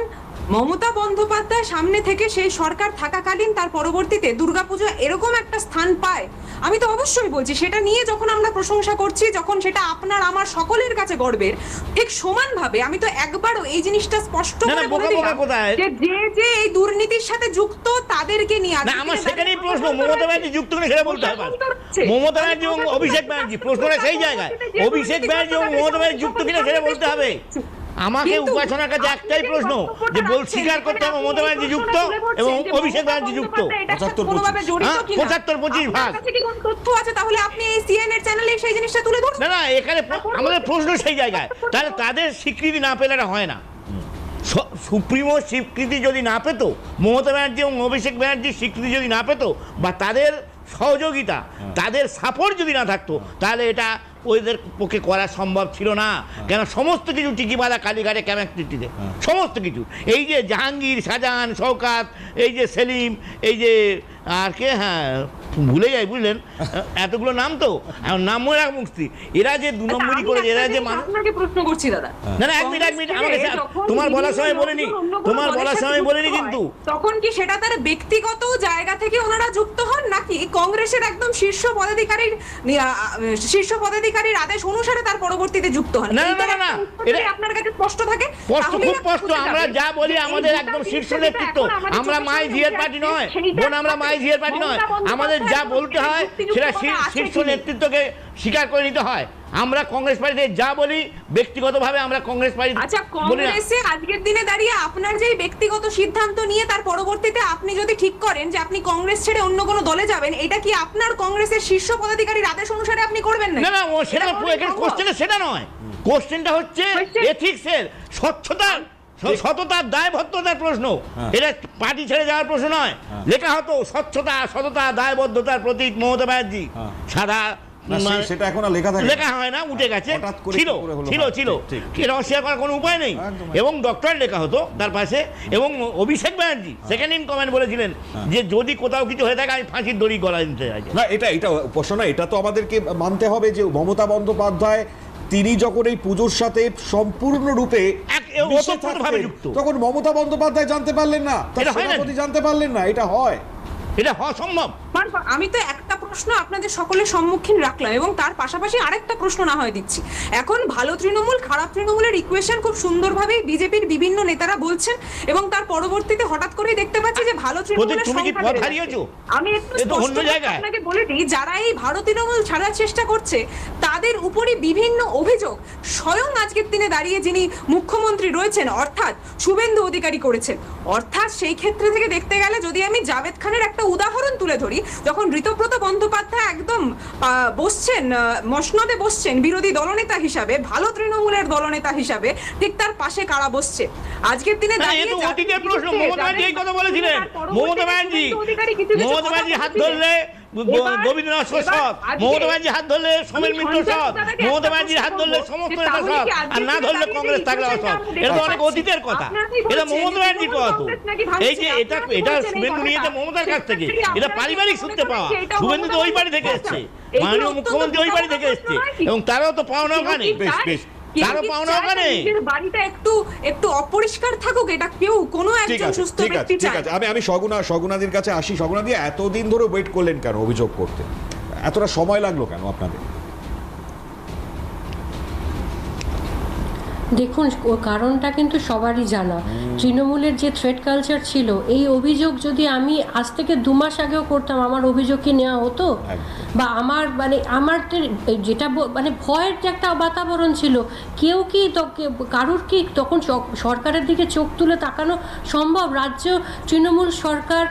মমতা বন্দ্যোপাধ্যায় সামনে থেকে সেই সরকার থাকাকালীন তার পরবর্তীতে দুর্গাপুজো এরকম একটা স্থান পায়, আমি তো অবশ্যই বলছি সেটা নিয়ে যখন আমরা প্রশংসা করছি, যখন সেটা আপনার আমার সকলের কাছে গর্বের, ঠিক সমানভাবে আমি তো একবারও এই জিনিসটা স্পষ্ট করে বলে দিলাম যে যে এই দুর্নীতির সাথে যুক্ত তাদেরকে নিয়ে। না, আমার সেখানেই প্রশ্ন, মমতা ব্যানার্জি যুক্ত কিনা সেটা বলতে হবে। মমতা ব্যানার্জি এবং অভিষেক ব্যানার্জি, প্রশ্নটা সেই জায়গায়, অভিষেক ব্যানার্জি এবং মমতা ব্যানার্জি যুক্ত কিনা সেটা বলতে হবে। আমাকে উপাসনার কাছে একটাই প্রশ্ন, যে স্বীকার করতে হবে মমতা ব্যানার্জি যুক্ত এবং অভিষেক ব্যানার্জি যুক্ত। 75-25 ভাগ তথ্য আছে, তাহলে আপনি এই সিএনএর চ্যানেলে সেই জিনিসটা তুলে ধরুন। না, এখানে আমাদের প্রশ্ন সেই জায়গায়, তাহলে তাদের স্বীকৃতি না পেলে হয় না। সুপ্রিমো স্বীকৃতি যদি না পেত, মমতা ব্যানার্জি এবং অভিষেক ব্যানার্জির স্বীকৃতি যদি না পেত, বা তাদের সহযোগিতা, তাদের সাপোর্ট যদি না থাকতো, তাহলে এটা ওদের পক্ষে করা সম্ভব ছিল না। কেন সমস্ত কিছু টিকিবাদা কালীঘাটে ক্যামেক্টিতে সমস্ত কিছু, এই যে জাহাঙ্গীর, শাহজাহান, শওকাত, এই যে সেলিম, এই যে আর কে, হ্যাঁ ভুলে যাই, বুঝলেন, এতগুলো নাম তো এখন নাম মনে রাখ মুক্তি, এরা যে 2 নম্বরই করেছে, এরা যে আপনাকে প্রশ্ন করছি দাদা। না না, এক মিনিট আমাকে, তোমার বলার সময় বলিনি, কিন্তু তখন কি সেটা তার ব্যক্তিগত জায়গা থেকে ওনারা যুক্ত হন, নাকি কংগ্রেসের একদম শীর্ষ পদাধিকারীর আদেশ অনুসারে তার পরবর্তীতে যুক্ত হন? না, এটা আপনার কাছে স্পষ্ট থাকে? খুব স্পষ্ট। আমরা যা বলি আমাদের একদম শীর্ষ নেতৃত্ব, আমরা মাই ঝিয়ের পার্টি নয় বোন, আমরা মাই ঝিয়ের পার্টি নয়। আমাদের যা বলতে হয় সেটা শীর্ষ নেতৃত্বকে স্বীকার করে নিতে হয়। আমরা কংগ্রেস পার্টিতে যা বলি, ব্যক্তিগতভাবে আমরা কংগ্রেস পার্টি। আচ্ছা, কংগ্রেসে আজকের দিনে দাঁড়িয়ে আপনার যে ব্যক্তিগত সিদ্ধান্ত নিয়ে তার পরবর্তীতে আপনি যদি ঠিক করেন যে আপনি কংগ্রেস ছেড়ে অন্য কোনো দলে যাবেন, এটা কি আপনার কংগ্রেসের শীর্ষ পদাধিকারীর আদেশ অনুসারে আপনি করবেন না? না, সেটা কোশ্চেনটা সেটা নয়। কোশ্চেনটা হচ্ছে এথিক্সের, সততার, দায়বদ্ধতার প্রশ্ন। এটা পার্টি ছেড়ে যাওয়ার প্রশ্ন নয়। লেখা হতো স্বচ্ছতা, সততা, দায়বদ্ধতার প্রতীক মমতা ব্যানার্জি, সাদা না, সেটা এখন আর লেখা থাকে না। লেখা হয় না, উঠে গেছে। হঠাৎ করে ছিল কি করে হলো? ছিল হ্যাঁ, ছিল ঠিক, ঠিক। এটা অস্বীকার করার কোনো উপায় নেই। একদম। এবং ডক্টর লেখা হতো তার পাশে, এবং Abhishek Banerjee second in command বলেছিলেন যে যদি কোথাও কিছু হয়ে থাকে আমি ফাঁসির দড়ি গলায় দিতে চাই। না, এটা উপাসনা, এটা তো আমাদেরকে মানতে হবে যে মমতা বন্দ্যোপাধ্যায় তিনি যখন এই পুজোর সাথে সম্পূর্ণরূপে মিশে ওতপ্রোতভাবে থাকতেন, যুক্ত। তখন মমতা বন্দ্যোপাধ্যায় জানতে পারলেন না, তার এটা হয় না। সেনাপতি জানতে পারলেন না, এটা হয়। এটা হওয়া সম্ভব। আমি তো একটা প্রশ্ন আপনাদের সকলের সম্মুখীন রাখলাম এবং তার পাশাপাশি আরেকটা প্রশ্ন না হয় দিচ্ছি। এখন ভালো তৃণমূল খারাপ তৃণমূলের ইকুয়েশন খুব সুন্দরভাবেই বিজেপির বিভিন্ন নেতারা বলছেন এবং তার পরবর্তীতে হঠাৎ করেই দেখতে পাচ্ছি যে ভালো তৃণমূলের তুমি কি সংখ্যা পথ বেড়ে হারিয়েছো? যাচ্ছে। আমি একটু এ তো অন্য স্পষ্ট জায়গায়। আপনাকে বলে দিই, যারা এই ভারত তৃণমূল ছাড়ার চেষ্টা করছে তাদের উপরই বিভিন্ন অভিযোগ স্বয়ং আজকের দিনে দাঁড়িয়ে যিনি মুখ্যমন্ত্রী রয়েছেন অর্থাৎ শুভেন্দু অধিকারী করেছেন। অর্থাৎ সেই ক্ষেত্রে থেকে দেখতে গেলে যদি আমি জাভেদ খানের একটা উদাহরণ তুলে ধরি, যখন ঋতব্রত বন্দ্যোপাধ্যায় একদম বসছেন মসনদে বসছেন বিরোধী দলনেতা হিসাবে, ভালো তৃণমূলের দলনেতা হিসাবে, ঠিক তার পাশে কারা বসছে আজকের দিনে দাঁড়িয়ে? এ তো অতীতের প্রশ্ন। মমতা ব্যানার্জি এই কথা বলেছিলেন। মমতা ব্যানার্জি হাত ধরলে গোবিন্দনাথ সৎ, মমতা ব্যানার্জি হাত ধরলে সোমেন মিত্র সৎ, মমতা ব্যানার্জির হাত ধরলে সমস্ত নেতা সৎ, আর না ধরলে কংগ্রেস থাকলে অসৎ। এটা তো অনেক অতীতের কথা, এটা মমতা ব্যানার্জির কথা তো। এই যে এটা শুভেন্দু নিয়েছে মমতার কাছ থেকে, এটা পারিবারিক সূত্রে পাওয়া। শুভেন্দু তো ওই বাড়ি থেকে এসছে, মাননীয় মুখ্যমন্ত্রী ওই বাড়ি থেকে এসছে, এবং তারাও তো পাওনা ওখানে। বেশ তারও পাওনা ওখানে। বাড়িটা একটু অপরিষ্কার থাকুক, এটা কেউ কোনো ঠিক একজন আছে, সুস্থ ঠিক আছে, ব্যক্তি ঠিক চায়। আছে। আমি শগুনাদির কাছে আসি। শগুনাদি, এতদিন ধরে ওয়েট করলেন কেন অভিযোগ করতে? এতটা সময় লাগলো কেন আপনাদের? দেখুন, কারণটা কিন্তু সবারই জানা। তৃণমূলের যে থ্রেড কালচার ছিল, এই অভিযোগ যদি আমি আজ থেকে 2 মাস আগেও করতাম, আমার অভিযোগ কি নেওয়া হতো? বা আমার যেটা ভয়ের যে একটা বাতাবরণ ছিল, কেউ কি কারুর কি তখন সরকারের দিকে চোখ তুলে তাকানো সম্ভব? রাজ্য তৃণমূল সরকার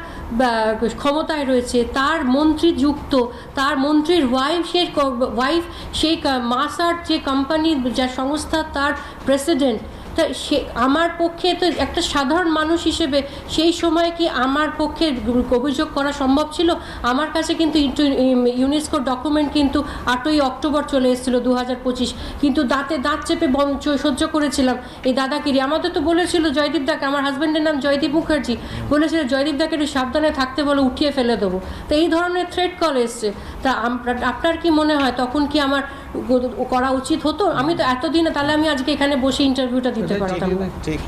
ক্ষমতায় রয়েছে, তার মন্ত্রী যুক্ত, তার মন্ত্রীর ওয়াইফ সেই মাসার্ট যে কোম্পানি, যা সংস্থা, তার প্রেসিডেন্ট। তা সে আমার পক্ষে তো একটা সাধারণ মানুষ হিসেবে সেই সময় কি আমার পক্ষে অভিযোগ করা সম্ভব ছিল? আমার কাছে কিন্তু ইউনেস্কোর ডকুমেন্ট কিন্তু 8ই অক্টোবর চলে এসেছিল 2025, কিন্তু দাঁতে দাঁত চেপে সহ্য করেছিলাম এই দাদাগিরি। আমাদের তো বলেছিল জয়দীপ দাকে, আমার হাজব্যান্ডের নাম জয়দীপ মুখার্জি, বলেছিল জয়দীপ দাকে একটু সাবধানে থাকতে বলে, উঠিয়ে ফেলে দেবো। তো এই ধরনের থ্রেট কল এসছে। তা আপনার কি মনে হয় তখন কি আমার করা উচিত হতো? আমি তো এতদিনে, তাহলে আমি আজকে এখানে বসে ইন্টারভিউটা দিতে পারতাম না।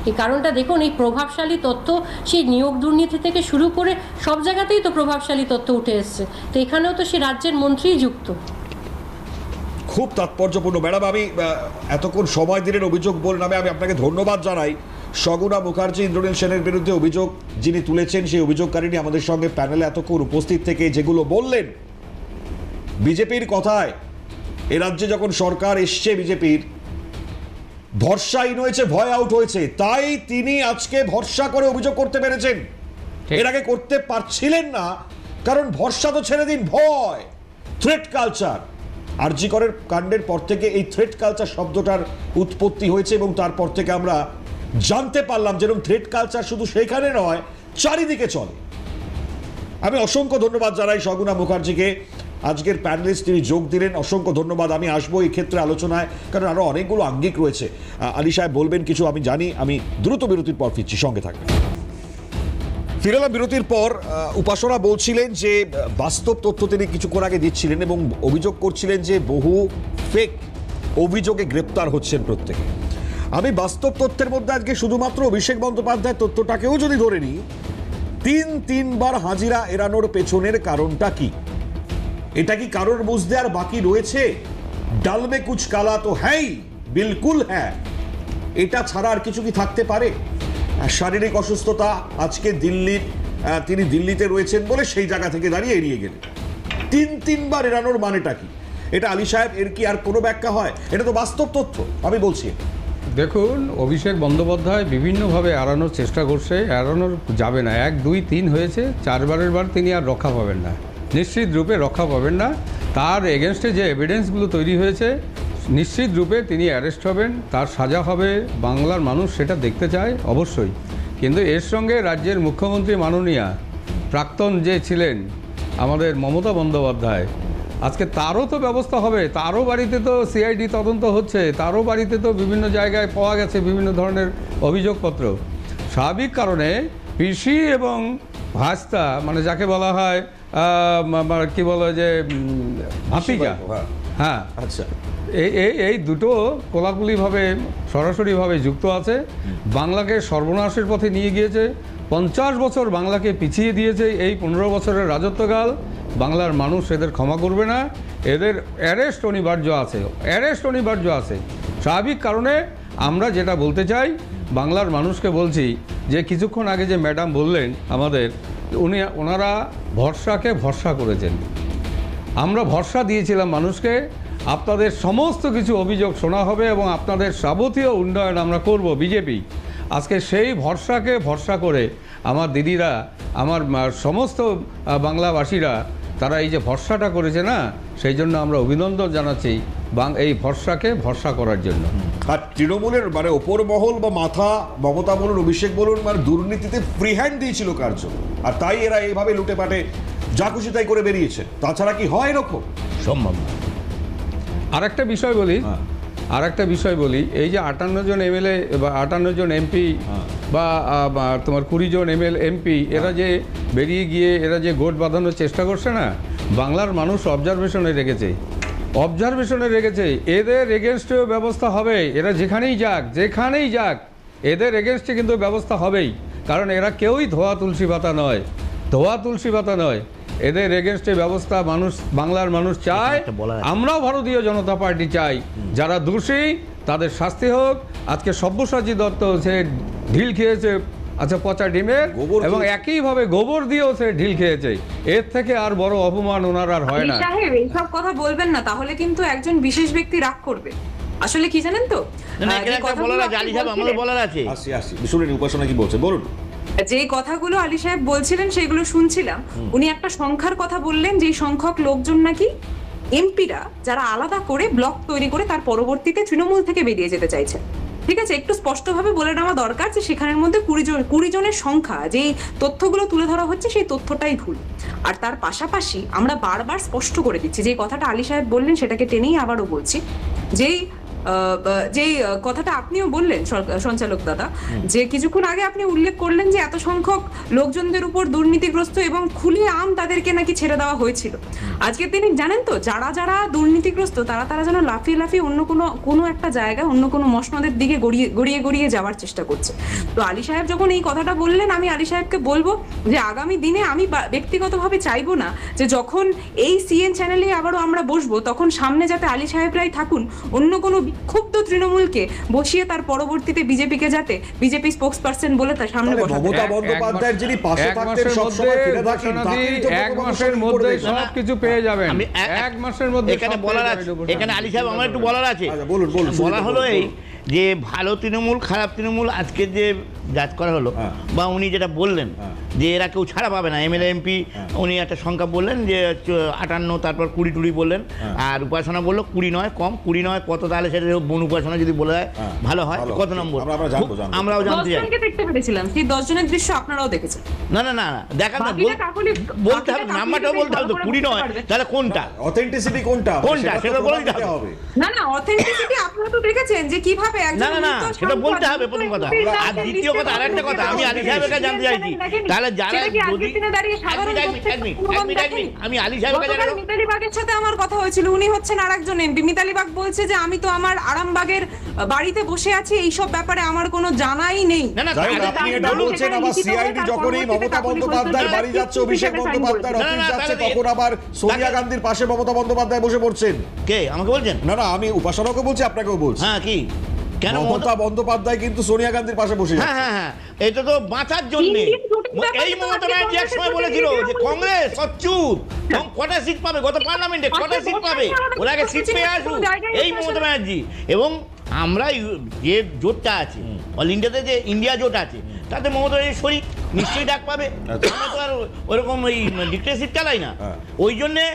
এই কারণটা দেখুন, এই প্রভাবশালী তথ্য, সেই নিয়োগ দুর্নীতি থেকে শুরু করে সব জায়গাতেই তো প্রভাবশালী তথ্য উঠে এসছে। তো এখানেও তো সে রাজ্যের মন্ত্রীই যুক্ত। খুব তাৎপর্যপূর্ণ ম্যাডাম। আমি এতক্ষণ সময় দিনের অভিযোগ বললাম, আমি আপনাকে ধন্যবাদ জানাই। শগুনা মুখার্জি ইন্দ্রনীল সেনের বিরুদ্ধে অভিযোগ যিনি তুলেছেন, সেই অভিযোগকারিনী আমাদের সঙ্গে প্যানেলে এতক্ষণ উপস্থিত থেকে যেগুলো বললেন বিজেপির কথায়, এ রাজ্যে যখন সরকার এসছে বিজেপির, ভরসাহীন হয়েছে, ভয় আউট হয়েছে, তাই তিনি আজকে ভরসা করে অভিযোগ করতে পেরেছেন। এর আগে করতে পারছিলেন না, কারণ ভরসা তো ছেড়ে দিন, ভয়, থ্রেট কালচার। আরজি করের কাণ্ডের পর থেকে এই থ্রেট কালচার শব্দটার উৎপত্তি হয়েছে, এবং তারপর থেকে আমরা জানতে পারলাম যেরকম থ্রেট কালচার শুধু সেখানে নয়, চারিদিকে চলে। আমি অসংখ্য ধন্যবাদ জানাই শগুনা মুখার্জিকে, আজকের প্যানেলিস্ট তিনি যোগ দিলেন, অসংখ্য ধন্যবাদ। আমি আসবো এই ক্ষেত্রে আলোচনায়, কারণ আরও অনেকগুলো আঙ্গিক রয়েছে। আলী সাহেব বলবেন কিছু, আমি জানি। আমি দ্রুত বিরতির পর ফিরছি, সঙ্গে থাকবেন। ফিরেলাম বিরতির পর। উপাসনা বলছিলেন যে বাস্তব তথ্য তিনি কিছুক্ষণ আগে দিচ্ছিলেন এবং অভিযোগ করছিলেন যে বহু ফেক অভিযোগে গ্রেপ্তার হচ্ছেন প্রত্যেকে। আমি বাস্তব তথ্যের মধ্যে আজকে শুধুমাত্র অভিষেক বন্দ্যোপাধ্যায়ের তথ্যটাকেও যদি ধরে নিই, তিনবার হাজিরা এড়ানোর পেছনের কারণটা কি? এটা কি কারোর বুঝতে আর বাকি রয়েছে? ডালমে কুচ কালা তো হ্যাঁ, বিলকুল হ্যাঁ। এটা ছাড়া আর কিছু কি থাকতে পারে? শারীরিক অসুস্থতা, আজকে তিনি দিল্লিতে রয়েছেন বলে সেই জায়গা থেকে দাঁড়িয়ে এড়িয়ে গেলেন। তিনবার এড়ানোর মানেটা কি? এটা আলী সাহেব, এর কি আর কোনো ব্যাখ্যা হয়? এটা তো বাস্তব তথ্য, আমি বলছি। দেখুন, অভিষেক বন্দ্যোপাধ্যায় বিভিন্নভাবে এড়ানোর চেষ্টা করছে, এড়ানোর যাবে না। 1, 2, 3 হয়েছে, 4বারের বার তিনি আর রক্ষা পাবেন না, নিশ্চিত রূপে রক্ষা পাবেন না। তার এগেনস্টে যে এভিডেন্সগুলো তৈরি হয়েছে, নিশ্চিত রূপে তিনি অ্যারেস্ট হবেন, তার সাজা হবে। বাংলার মানুষ সেটা দেখতে চায় অবশ্যই। কিন্তু এর সঙ্গে রাজ্যের মুখ্যমন্ত্রী মাননীয়া প্রাক্তন যে ছিলেন আমাদের মমতা বন্দ্যোপাধ্যায়, আজকে তারও তো ব্যবস্থা হবে, তারও বাড়িতে তো সিআইডি তদন্ত হচ্ছে, তারও বাড়িতে তো বিভিন্ন জায়গায় পাওয়া গেছে বিভিন্ন ধরনের অভিযোগপত্র। স্বাভাবিক কারণে পিসি এবং ভাস্তা, মানে যাকে বলা হয় কি বলা হয় যে ভাতিজা, হ্যাঁ, আচ্ছা, এই দুটো কোলাকুলিভাবে সরাসরিভাবে যুক্ত আছে। বাংলাকে সর্বনাশের পথে নিয়ে গিয়েছে, 50 বছর বাংলাকে পিছিয়ে দিয়েছে এই 15 বছরের রাজত্বকাল। বাংলার মানুষ এদের ক্ষমা করবে না, এদের অ্যারেস্ট অনিবার্য আছে, অ্যারেস্ট অনিবার্য আছে। স্বাভাবিক কারণে আমরা যেটা বলতে চাই, বাংলার মানুষকে বলছি যে কিছুক্ষণ আগে যে ম্যাডাম বললেন আমাদের, ওনারা ভরসাকে ভরসা করেছেন। আমরা ভরসা দিয়েছিলাম মানুষকে, আপনাদের সমস্ত কিছু অভিযোগ শোনা হবে এবং আপনাদের যাবতীয় উন্নয়ন আমরা করব বিজেপি। আজকে সেই ভরসাকে ভরসা করে আমার দিদিরা, আমার সমস্ত বাংলাভাষীরা তারা এই যে ভরসাটা করেছে না, সেই জন্য আমরা অভিনন্দন জানাচ্ছি এই ভরসাকে ভরসা করার জন্য। আর তৃণমূলের মানে ওপর মহল বা মাথা মমতা বলুন অভিষেক বলুন, মানে দুর্নীতিতে ফ্রি হ্যান্ড দিয়েছিল কার্য, আর তাই এরা এইভাবে লুটে পাটে যা খুশি তাই করে বেরিয়েছে। তাছাড়া কি হয় এরকম? সম্ভব না। আর একটা বিষয় বলি, এই যে 58 জন এমএলএ বা 58 জন এমপি বা তোমার 20 জন এমপি, এরা যে বেরিয়ে গিয়ে এরা যে গোট বাঁধানোর চেষ্টা করছে না, বাংলার মানুষ অবজারভেশনে রেখেছে, এদের এগেনস্টেও ব্যবস্থা হবে। এরা যেখানেই যাক এদের এগেনস্টে কিন্তু ব্যবস্থা হবেই, কারণ এরা কেউই ধোয়া তুলসী পাতা নয়। এদের এগেনস্টে ব্যবস্থা বাংলার মানুষ চায়, আমরাও ভারতীয় জনতা পার্টি চাই। যারা দোষী তাদের শাস্তি হোক। আজকে সব্যসাচী দত্ত সে ঢিল খেয়েছে, আচ্ছা, পচা ডিমের, এবং একইভাবে গোবর দিয়েও সে ঢিল খেয়েছে। এর থেকে আর বড় অপমান ওনার আর হয় না। সাহেব এইসব কথা বলবেন না, তাহলে কিন্তু একজন বিশেষ ব্যক্তি রাগ করবে। আসলে কি জানেন তো, উপাসনা কি বলছে বলুন। যে কথাগুলো আলী সাহেব বলছিলেন সেগুলো শুনছিলাম। উনি একটা সংখ্যার কথা বললেন, যে সংখ্যক লোকজন নাকি এমপিরা যারা আলাদা করে ব্লক তৈরি করে তার পরবর্তীতে তৃণমূল থেকে বেরিয়ে যেতে চাইছেন। ঠিক আছে, একটু স্পষ্টভাবে বলে নেওয়া দরকার যে সেখানের মধ্যে 20 জনের সংখ্যা, যেই তথ্যগুলো তুলে ধরা হচ্ছে সেই তথ্যটাই ভুল। আর তার পাশাপাশি আমরা বারবার স্পষ্ট করে দিচ্ছি, যে কথাটা আলী সাহেব বললেন সেটাকে টেনেই আবারও বলছি, যেই কথাটা আপনিও বললেন সঞ্চালক দাদা, যে কিছুক্ষণ আগে আপনি উল্লেখ করলেন যে এত সংখ্যক লোকজনদের উপর দুর্নীতিগ্রস্ত এবং খুলে আম তাদেরকে নাকি ছেড়ে দেওয়া হয়েছিল। আজকে তিনি জানেন তো, যারা দুর্নীতিগ্রস্ত তারা যেন লাফিয়ে অন্য কোনো একটা জায়গায়, অন্য কোনো মসনদের দিকে গড়িয়ে যাওয়ার চেষ্টা করছে। তো আলী সাহেব যখন এই কথাটা বললেন, আমি আলী সাহেবকে বলবো যে আগামী দিনে আমি ব্যক্তিগতভাবে চাইবো না যে যখন এই সিএন চ্যানেলে আবারও আমরা বসবো, তখন সামনে যাতে আলী সাহেবরাই থাকুন, অন্য কোনো বিক্ষুব্ধ তৃণমূলকে বসিয়ে তার পরবর্তীতে বিজেপিকে যাতে বিজেপি স্পোকসপারসন বলে তার সামনে বসাতে। মমতা বন্দ্যোপাধ্যায়ের যিনি পাশে থাকতেন সব সময় ফিরে থাকেন, এক মাসের মধ্যে সবকিছু পেয়ে যাবেন। এক মাসের মধ্যে এখানে আলী সাহেব আমার একটু বলার আছে। বলা হলো এই যে ভালো তৃণমূল খারাপ তৃণমূল আজকে যে জাজ করা হলো, বা উনি যেটা বললেন যে এরা কেউ ছাড়া পাবে না, এমএলএ এমপি, উনি একটা সংখ্যা বললেন যে 58, তারপর 20 বললেন, আর উপাসনা বললো 20 নয় কম, 20 নয় কত, তাহলে সেটা বন উপাসনা যদি বলে দেয় ভালো হয়। কত নম্বর আমরাও জানতে চাই। দেখতে পেরেছিলাম সেই 10 জনের দৃশ্য আপনারাও দেখেছেন? না দেখা না, বলতে হবে, নাম্বারটাও বলতে হবে। তো 20 নয়, তাহলে কোনটা অথেন্টিসিটি কোনটা সেটা বলে দিতে হবে। না অথেন্টিসিটি আপনারা তো দেখেছেন যে কিভাবে একজন, না সেটা বলতে হবে প্রথম কথা। আর দ্বিতীয় কথা, আরেকটা কথা আমি আলী সাহেবের কাছে জানতে চাইছি, তাহলে যারা আমি আলী সাহেবের কাছে, মিতালি বাগের সাথে আমার কথা হয়েছিল, উনি হচ্ছেন আরেকজন এমপি। মিতালি বাগ বলছে যে আমি তো আমার আরামবাগের বাড়িতে বসে আছি, এইসব ব্যাপারে আমার কোনো জানাই নেই। আপনি এটা বলছেন, আবার সিআইডি যখনই মমতা বন্দ্যোপাধ্যায়ের বাড়ি যাচ্ছে, অভিষেক বন্দ্যোপাধ্যায়ের অফিস যাচ্ছে, তখন আবার সোনিয়া গান্ধীর পাশে মমতা বন্দ্যোপাধ্যায় বসে পড়ছেন। কে আমাকে বলছেন? না আমি উপাসনাকে বলছি, আপনাকেও বলছি। হ্যাঁ, কি কেন মমতা বন্দ্যোপাধ্যায় কিন্তু সোনিয়া গান্ধীর পাশে বসে যাচ্ছে। হ্যাঁ, এটা তো বাঁচার জন্য। এই মমতা ব্যানার্জি এক সময় বলেছিল যে কংগ্রেস অচ্যুত কটা সিট পাবে, গত পার্লামেন্টে কটা সিট পাবে, ওনাকে সিট পেয়ে আসুক এই মমতা ব্যানার্জি। এবং আমরা যে জোটটা আছে, অল ইন্ডিয়াতে যে ইন্ডিয়া জোট আছে, তাতে মমতা ব্যানার্জি শরিক নিশ্চয়ই ডাক পাবে। আমরা তো আর ওরকম ওই ডিক্টেটরশিপ চালাই না। ওই জন্যে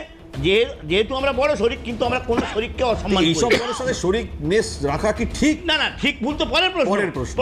যেহেতু আমরা বড় শরিক, কিন্তু আমরা কোন শরিককে অসম্মান করি। এইসব বড়র সাথে শরিক নেস রাখা কি ঠিক? না ঠিক ভুল তো পরের প্রশ্ন।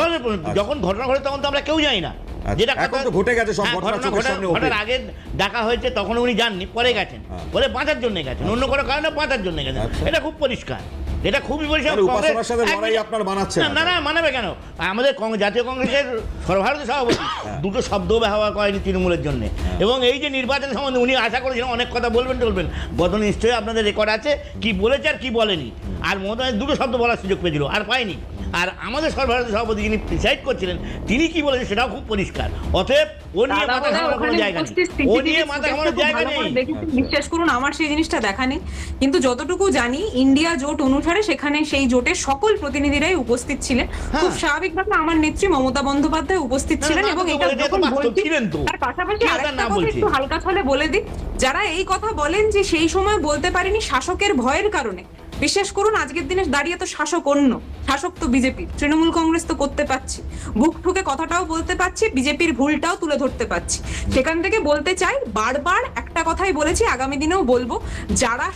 যখন ঘটনা ঘটে তখন তো আমরা কেউ জানি না। যেটা এখন তো ঘটে গেছে সব হ্যাঁ, ঘটনা চোখের সামনে open। ঘটার আগে ডাকা হয়েছে, তখন উনি যাননি, পরে গেছেন, বলে বাঁচার জন্য গেছেন, অন্য কোনো কারণে বাঁচার জন্য গেছেন। আচ্ছা। এটা খুব পরিষ্কার, এটা খুবই পরিষ্কার। তাহলে উপাসনার কংগ্রেস- সাথে এক লড়াই মিনিট- আপনার মানাচ্ছে না, না? না মানাবে কেন? আমাদের জাতীয় কংগ্রেসের সর্বভারতীয় সভাপতি দুটো শব্দ ব্যবহার করেনি তৃণমূলের জন্য। এবং এই যে নির্বাচন সম্বন্ধে উনি আশা করেছিলেন অনেক কথা বলবেন গত নিশ্চয়ই আপনাদের রেকর্ড আছে কি বলেছে আর কি বলেনি। আর মমতা ব্যানার্জি দুটো শব্দ বলার সুযোগ পেয়েছিল, আর পায়নি। আর আমাদের সর্বভারতীয় সভাপতি যিনি প্রিসাইড করছিলেন তিনি কি বলেছেন সেটাও খুব পরিষ্কার। অতএব ও নিয়ে মাথা ঘামানোর কোনো জায়গা নেই, ও নিয়ে মাথা ঘামানোর জায়গা নেই। বিশ্বাস করুন আমার সেই জিনিসটা দেখা নেই, কিন্তু যতটুকু জানি ইন্ডিয়া জোট অনুসারে সেখানে সেই জোটের সকল প্রতিনিধিরাই উপস্থিত ছিলেন। খুব স্বাভাবিকভাবে আমার নেত্রী মমতা বন্দ্যোপাধ্যায় উপস্থিত ছিলেন। এবং এটা যখন বলছি তার পাশাপাশি আরেকটা কথা একটু হালকা ছলে বলে দিই, যারা এই কথা বলেন যে সেই সময় বলতে পারেনি শাসকের ভয়ের কারণে, বিশ্বাস করুন আজকের দিনে দাঁড়িয়ে তো শাসক অন্য, শাসক তো বিজেপি, তৃণমূল কংগ্রেস তো করতে পারছি, বুক ঠুকে কথাটাও বলতে পারছি, বিজেপির ভুলটাও তুলে ধরতে পারছি। সেখান থেকে বলতে চাই, বারবার একটা কথাই বলেছি, আগামী দিনেও বলবো, যারা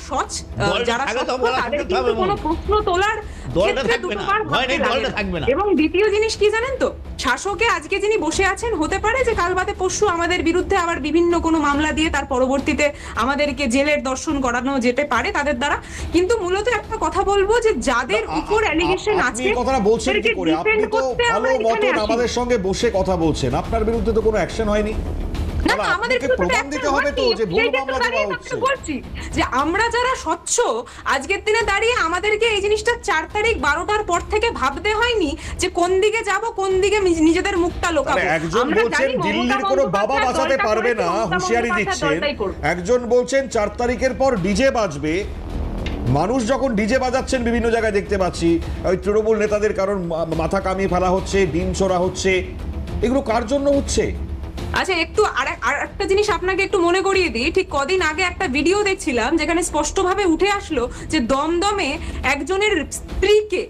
যারা তাদের কিন্তু কোনো প্রশ্ন তোলার ক্ষেত্রে দুটোবার ভাবতে লাগে না। এবং দ্বিতীয় জিনিস কি জানেন তো, শাসকে আজকে যিনি বসে আছেন হতে পারে যে কাল বাদে পরশু আমাদের বিরুদ্ধে আবার বিভিন্ন কোনো মামলা দিয়ে তার পরবর্তীতে আমাদেরকে জেলের দর্শন করানো যেতে পারে তাদের দ্বারা। কিন্তু মূলত একটা কথা বলবো যে যাদের উপর অ্যালিগেশন আপনি আছে এই কথাটা বলছেন কি করে? আপনি defend তো করতে ভালো আমরা এখানে মতন আসি। আমাদের সঙ্গে বসে কথা বলছেন, আপনার বিরুদ্ধে তো কোনো অ্যাকশন হয়নি। না, তাহলে আমাদের আপনাকে বিরুদ্ধে প্রমাণ একটা দিতে হবে তো হয়নি, যে ভুল সেই মামলা ক্ষেত্রে দেওয়া দাঁড়িয়ে হচ্ছে। আমি বলছি যে আমরা যারা স্বচ্ছ আজকের দিনে দাঁড়িয়ে আমাদেরকে এই জিনিসটা 4 তারিখ 12টার পর থেকে ভাবতে হয়নি যে কোন দিকে যাব, কোন দিকে নিজেদের মুখটা লোকাবো। তাহলে একজন আমরা বলছেন জানি মমতা দিল্লির কোনো বাবা বন্দ্যোপাধ্যায় বাঁচাতে দলটা পারবে করেছে, না, মমতা হুঁশিয়ারি বন্দ্যোপাধ্যায় দিচ্ছেন। দলটাই করবে। একজন বলছেন 4 তারিখের পর ডিজে বাজবে। মানুষ যখন ডিজে বাজাচ্ছেন বিভিন্ন জায়গায় দেখতে পাচ্ছি, ওই তৃণমূল নেতাদের কারণ মাথা কামিয়ে ফেলা হচ্ছে, ডিম ছোড়া হচ্ছে, এগুলো কার জন্য হচ্ছে? আচ্ছা একটু আর একটা জিনিস আপনাকে একটু মনে করিয়ে দিই, ঠিক কদিন আগে একটা ভিডিও দেখছিলাম যেখানে স্পষ্টভাবে উঠে আসলো যে দমদমে একজনের স্ত্রীকে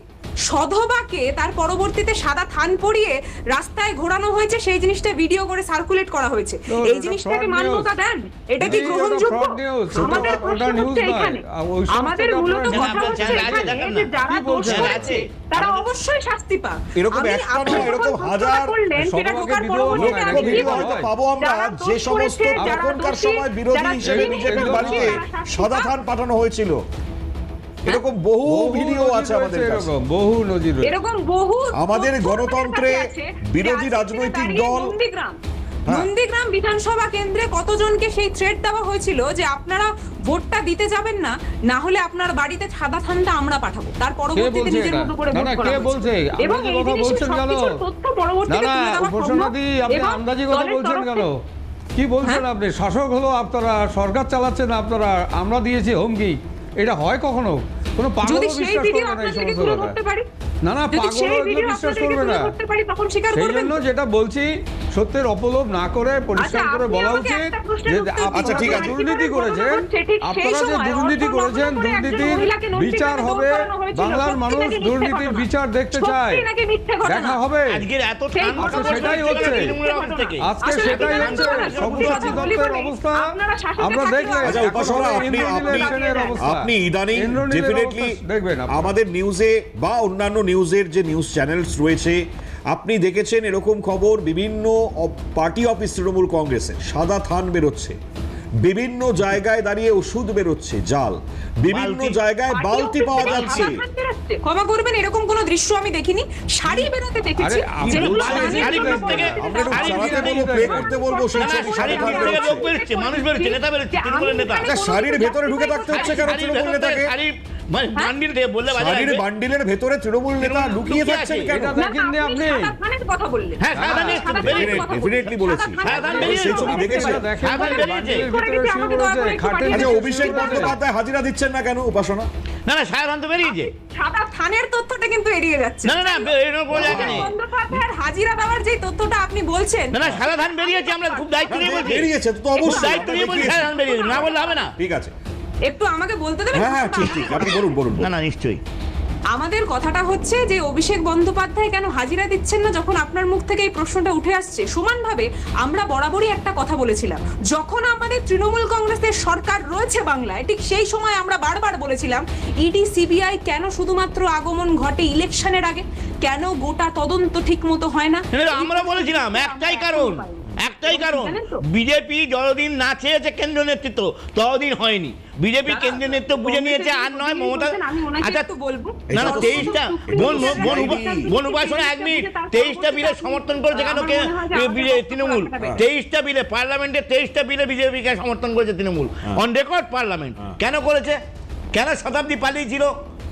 সধবাকে তার পরবর্তীতে সাদা থান পরিয়ে রাস্তায় ঘোরানো হয়েছে, সেই জিনিসটা ভিডিও করে সার্কুলেট করা হয়েছে। এই জিনিসটাকে মান্যতা দেন? এটা কি গ্রহণযোগ্য? আমাদের প্রশ্ন হচ্ছে এখানে, আমাদের মূলত কথা হচ্ছে এখানে যে যারা দোষ করেছে তারা অবশ্যই শাস্তি পাক। এরকম আমি একটা আপনি নয়, এরকম যখন হাজার করলেন সেটা ঢোকার পরবর্তীতে লক্ষ আমি কি ভিডিও বলবো? হয়তো পাবো আমরা, যারা যে দোষ সমস্ত করেছে, যারা তখনকার দোষী, সময় বিরোধী যারা হিসেবে দোষী, বিজেপির যারা বাড়িতে শাস্তি সাদা পাক। থান পাঠানো হয়েছিল। এরকম বহু ভিডিও আছে আমাদের কাছে। বহু নজির রয়েছে। এরকম বহু আমাদের তথ্য গণতন্ত্রে আমাদের কাছে আছে বিরোধী যে আজকে রাজনৈতিক দাঁড়িয়ে দল নন্দীগ্রাম বিধানসভা কেন্দ্রে কতজনকে সেই থ্রেট দেওয়া হয়েছিল যে আপনারা ভোটটা দিতে যাবেন না, না হলে আপনার বাড়িতে সাদা থানটা আমরা পাঠাবো। তার পরবর্তীতে বলছে নিজের এটা? মতো করে না, ভোট না, করা কে হয়েছে। বলছে? এবং আন্দাজি এই কথা জিনিসের বলছেন কেন? সবকিছুর তথ্য না পরবর্তীতে না তুলে দেওয়া উপাসনাদি, সম্ভব। আপনি এবং আন্দাজি কথা দলের বলছেন তরফ কেন? থেকে- কি বলছেন আপনি? শাসক হলো আপনারা, সরকার চালাচ্ছেন আপনারা, আমরা দিয়েছি হুমকি। এটা হয় কখনো? কোনো পাগলও যদি সেই বিশ্বাস ভিডিও করবে না এই আপনাদেরকে সমস্ত তুলে কথা। ধরতে পারি, না না, যদি পাগলও সেই এগুলো ভিডিও বিশ্বাস আপনাদেরকে করবে তুলে না। ধরতে পারি তখন স্বীকার সেই করবেন জন্য তো? যেটা বলছি, সত্যের অপলোভ না করে পরিষ্কার আচ্ছা, করে আপনি বলা আমাকে উচিত একটা প্রশ্নের যে উত্তর দিন। আচ্ছা, ঠিক আছে। দুর্নীতি করেছেন, আপনারা যে দুর্নীতি করেছেন, দুর্নীতির বিচার হবে। বাংলার মানুষ দুর্নীতির বিচার দেখতে চায়, দেখা হবে। আজকের এত সেই ঠান্ডা আচ্ছা, খবর সেটাই হচ্ছে হচ্ছে। তৃণমূলের অফিস থেকে। আজকে আসলে সেটাই কি হচ্ছে জানেন তো? সব্যসাচী দত্তের অবস্থা। আমরা দেখলে আচ্ছা উপাসনা, আপনি ইদানিং ডেফিনেটলি দেখবেন আমাদের নিউজে বা অন্যান্য নিউজের যে নিউজ চ্যানেলস রয়েছে, আপনি দেখেছেন এরকম খবর বিভিন্ন পার্টি অফিস তৃণমূল কংগ্রেসের সাদা থান বেরোচ্ছে, বিভিন্ন জায়গায় দাঁড়িয়ে ওষুধ বেরোচ্ছে, জাল, বিভিন্ন জায়গায় বালতি পাওয়া যাচ্ছে। ক্ষমা করবেন, এরকম কোন দৃশ্য আমি দেখিনি। শাড়ি বেরোতে দেখেছি, আরে, আপনি যেগুলো বলছেন, শাড়ির শাড়ি জন্য থেকে- আমরা একটু শাড়ি চালাতে থেকে- বলবো, প্রে করতে বলবো, সেই না, না, ছবি সাদা শাড়ির থান ভিতরে বেরোচ্ছে। লোক বেরোচ্ছে, মানুষ বেরোচ্ছে, নেতা বেরোচ্ছে, তৃণমূলের নেতা। আচ্ছা, শাড়ির ভেতরে ঢুকে থাকতে হচ্ছে কেন তৃণমূল নেতাকে? বান্ডিল দিয়ে বললে বাজার শাড়ির আসবে। বান্ডিলের ভেতরে তৃণমূল নেতা তৃণমূল লুকিয়ে লুকিয়ে থাকছেন আছে। কেন? এটা দেখেন নি আপনি? সাদা থানের কথা বললেন। হ্যাঁ, সাদা থানের সাদা বেরিয়ে- থানের কথা বললেন। definitely বলেছি। সাদা থান বেরিয়ে সেই এলো। ছবি দেখেছি। এটা দেখেন সাদা নি? বেরিয়েছে। বান্ডিলের ভিতরে শুয়ে পড়েছে, খাটের আচ্ছা, নিচে অভিষেক শুয়ে পড়েছে। বন্দ্যোপাধ্যায় হাজিরা দিচ্ছেন না কেন উপাসনা? না না, সাধারণত বেরিয়েছে। সাদা থানের তথ্যটা কিন্তু এড়িয়ে যাচ্ছে। না না না, বেরোনোর কোনো জায়গা নেই। বন্দ্যোপাধ্যায়ের হাজিরা দেওয়ার যে তথ্যটা আপনি বলছেন, না না, সাদা ধান বেরিয়েছে, আমরা খুব দায়িত্ব নিয়ে বলছি। বেরিয়েছে তো খুব অবশ্যই, দায়িত্ব নিয়ে বলছি, সাদা ধান বেরিয়েছে, না বললে হবে না। ঠিক আছে, একটু আমাকে বলতে দেবেন? হ্যাঁ হ্যাঁ, ঠিক ঠিক, আপনি বলুন বলুন। না না, নিশ্চয়ই। আমাদের কথাটা হচ্ছে যে অভিষেক বন্দ্যোপাধ্যায় কেন হাজিরা দিচ্ছেন না, যখন আপনার মুখ থেকে এই প্রশ্নটা উঠে আসছে। সমানভাবে আমরা বরাবরই একটা কথা বলেছিলাম, যখন আমাদের তৃণমূল কংগ্রেসের সরকার রয়েছে বাংলায়, ঠিক সেই সময় আমরা বারবার বলেছিলাম ইডি সিবিআই কেন শুধুমাত্র আগমন ঘটে ইলেকশনের আগে, কেন গোটা তদন্ত ঠিক মতো হয় না? সেটা আমরা বলেছিলাম একটাই কারণ বিজেপি যতদিন না চেয়েছে কেন্দ্রীয় নেতৃত্ব ততদিন হয়নি। বিজেপি কেন্দ্রীয় নেতৃত্ব বুঝে নিয়েছে আর নয় মমতা। আচ্ছা বলবো না 23টা বন উপাসনা 1 মিনিট 23টা বিলে সমর্থন করেছে কেন তৃণমূল? 23টা বিলে পার্লামেন্টে 23টা বিলে বিজেপিকে সমর্থন করেছে তৃণমূল অন রেকর্ড পার্লামেন্ট। কেন করেছে? কেন শতাব্দী পালিয়েছিল?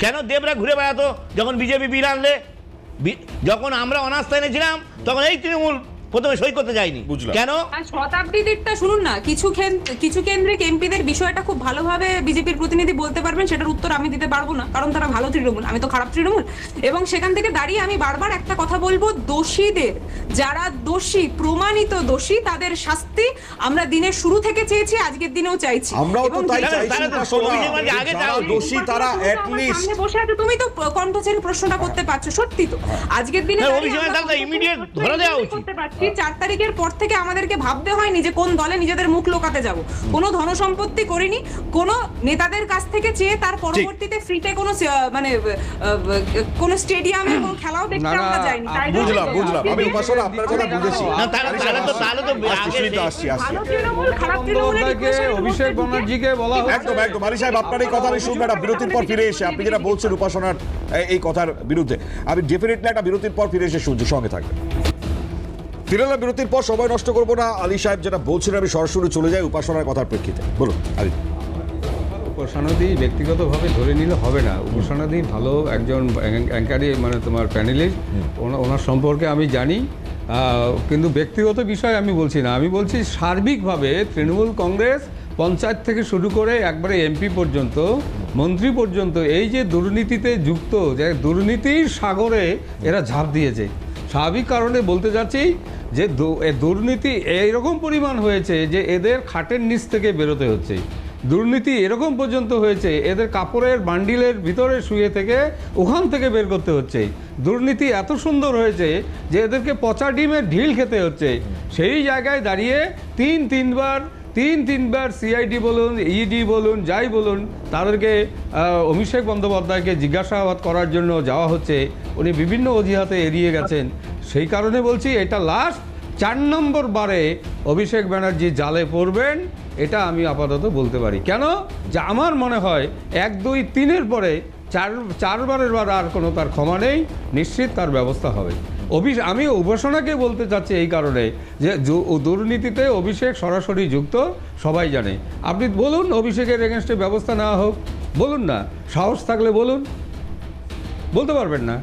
কেন দেবরা ঘুরে বেড়াতো যখন বিজেপি বিল আনলে? যখন আমরা অনাস্থা এনেছিলাম তখন এই তৃণমূল প্রথমে সই করতে যায়নি। কেন? শতাব্দী দিকটা শুনুন না, কিছু কেন্দ্রে এমপিদের বিষয়টা খুব ভালোভাবে বিজেপির প্রতিনিধি বলতে পারবেন, সেটার উত্তর আমি দিতে পারবো না, কারণ তারা ভালো তৃণমূল, আমি তো খারাপ তৃণমূল। এবং সেখান থেকে দাঁড়িয়ে আমি বারবার একটা কথা বলবো, দোষীদের, যারা দোষী, প্রমাণিত দোষী, তাদের শাস্তি আমরা দিনের শুরু থেকে চেয়েছি, আজকের দিনেও চাইছি। আমরাও তো তাই চাইছি। দোষী তারা এট লিস্ট সামনে বসে আছে, তুমি তো কণ্ঠছেন প্রশ্নটা করতে পারছো, সত্যি তো আজকের দিনে ইমিডিয়েট ধরে দেওয়া উচিত। 4 তারিখের পর থেকে আমাদেরকে ভাবতে হয়নি যে কোন দলে নিজেদের মুখ লোকাতে যাব। কোনো ধনসম্পত্তি করিনি, কোন নেতাদের কাছ থেকে চেয়ে তার পরবর্তীতে ফ্রিতে কোনো মানে কোন স্টেডিয়ামে কোন খেলাও দেখতে আমরা যাইনি। তাই বুঝলাম আমি উপাসনা আপনার কথা বুঝেছি। না তাহলে তো আসছি ভালো তৃণমূল খারাপ তৃণমূলের অভিষেক ব্যানার্জিকে বলা হচ্ছে। একদম আলী সাহেব আপনার এই কথা আমি শুনবো একটা বিরতির পর ফিরে এসে আপনি যেটা বলছেন উপাসনার এই কথার বিরুদ্ধে আমি ডেফিনেটলি একটা বিরতির পর ফিরে এসে শুনছি, সঙ্গে থাকবেন। ফিরলাম বিরতির পর, সময় নষ্ট করবো না। আলী সাহেব যেটা বলছিলেন আমি সরাসরি চলে যাই উপাসনার কথার প্রেক্ষিতে। বলুন আলী। উপাসনাদি ব্যক্তিগতভাবে ধরে নিলে হবে না। উপাসনাদি ভালো একজন অ্যাঙ্কারি, মানে তোমার প্যানেলিস্ট, ওনার সম্পর্কে আমি জানি, কিন্তু ব্যক্তিগত বিষয় আমি বলছি না। আমি বলছি সার্বিকভাবে তৃণমূল কংগ্রেস পঞ্চায়েত থেকে শুরু করে একবারে এমপি পর্যন্ত, মন্ত্রী পর্যন্ত এই যে দুর্নীতিতে যুক্ত, যে দুর্নীতির সাগরে এরা ঝাঁপ দিয়েছে। স্বাভাবিক কারণে বলতে যাচ্ছি যে দুর্নীতি এইরকম পরিমাণ হয়েছে যে এদের খাটের নিচ থেকে বেরোতে হচ্ছে। দুর্নীতি এরকম পর্যন্ত হয়েছে এদের কাপড়ের বান্ডিলের ভিতরে শুয়ে থেকে ওখান থেকে বের করতে হচ্ছে। দুর্নীতি এত সুন্দর হয়েছে যে এদেরকে পচা ডিমের ঢিল খেতে হচ্ছে। সেই জায়গায় দাঁড়িয়ে তিনবার সিআইডি বলুন, ইডি বলুন, যাই বলুন, তাদেরকে অভিষেক বন্দ্যোপাধ্যায়কে জিজ্ঞাসাবাদ করার জন্য যাওয়া হচ্ছে। উনি বিভিন্ন অজুহাতে এড়িয়ে গেছেন। সেই কারণে বলছি এটা লাস্ট 4 নম্বর বারে অভিষেক ব্যানার্জি জালে পড়বেন, এটা আমি আপাতত বলতে পারি। কেন? যে আমার মনে হয় 1, 2, 3-এর পরে চারবারের বার আর কোনো তার ক্ষমা নেই, নিশ্চিত তার ব্যবস্থা হবে। আমি উপাসনাকে বলতে চাচ্ছি এই কারণে যে দুর্নীতিতে অভিষেক সরাসরি যুক্ত, সবাই জানে। আপনি বলুন অভিষেকের এগেনস্টে ব্যবস্থা নেওয়া হোক, বলুন না, সাহস থাকলে বলুন। বলতে পারবেন না?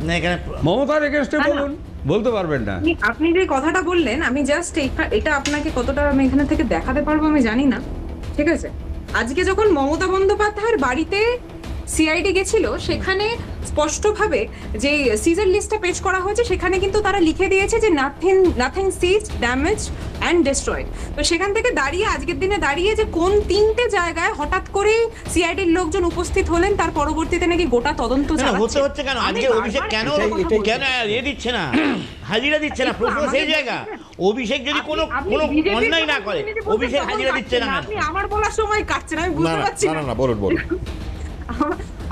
মমতার এগেনস্টে বলুন, বলতে পারবেন না। আপনি যে কথাটা বললেন, আমি জাস্ট এটা আপনাকে কতটা আমি এখানে থেকে দেখাতে পারবো আমি জানি না, ঠিক আছে? আজকে যখন মমতা বন্দ্যোপাধ্যায়ের বাড়িতে সিআইডি গেছিল, সেখানে স্পষ্টভাবে যে সিজার লিস্টটা পেশ করা হয়েছে, সেখানে কিন্তু তারা লিখে দিয়েছে যে nothing seize, damage and destroyed. তো সেখান থেকে দাঁড়িয়ে আজকের দিনে দাঁড়িয়ে যে কোন 3টে জায়গায় হঠাৎ করে সিআইডির লোকজন উপস্থিত হলেন, তার পরবর্তীতে নাকি গোটা তদন্ত হচ্ছে কেন? আজকে অভিষেক কেন দিচ্ছে না, হাজিরা দিচ্ছে না? প্রশ্ন সেই জায়গা। অভিষেক যদি কোনো অন্যায় না করে, অভিষেক হাজিরা দিচ্ছে না। আপনি আমার বলার সময় কাটছেন, আমি বুঝতে পারছি না বলুন।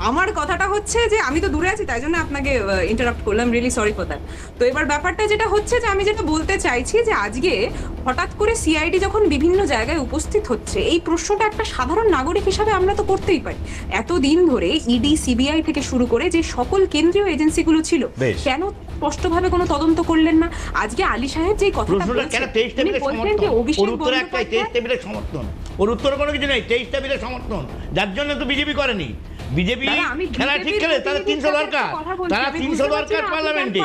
আমার কথাটা হচ্ছে যে আমি তো দূরে আছি, তাই জন্য আপনাকে ইন্টারাপ্ট করলাম, রিয়েলি সরি ফর দ্যাট। তো এবার ব্যাপারটা যেটা হচ্ছে যে আমি যেটা বলতে চাইছি যে আজকে হঠাৎ করে সিআইডি যখন বিভিন্ন জায়গায় উপস্থিত হচ্ছে, এই প্রশ্নটা একটা সাধারণ নাগরিক হিসাবে আমরা তো করতেই পারি। এতদিন ধরে ইডি, সিবিআই থেকে শুরু করে যে সকল কেন্দ্রীয় এজেন্সিগুলো ছিল, কেন স্পষ্টভাবে কোনো তদন্ত করলেন না? আজকে আলী সাহেব যে কথাটা বলছেন, তিনি বলছেন যে অভিষেক বন্দ্যোপাধ্যায় 23 টেবিলের সমর্থন, ওর উত্তর কোনো কিছু নেই। 23 টেবিলের সমর্থন, যার জন্য তো বিজেপি করেনি। বিজেপি খেলা ঠিক খেলে, তারা 300 দরকার, তারা 300 দরকার পার্লামেন্টে।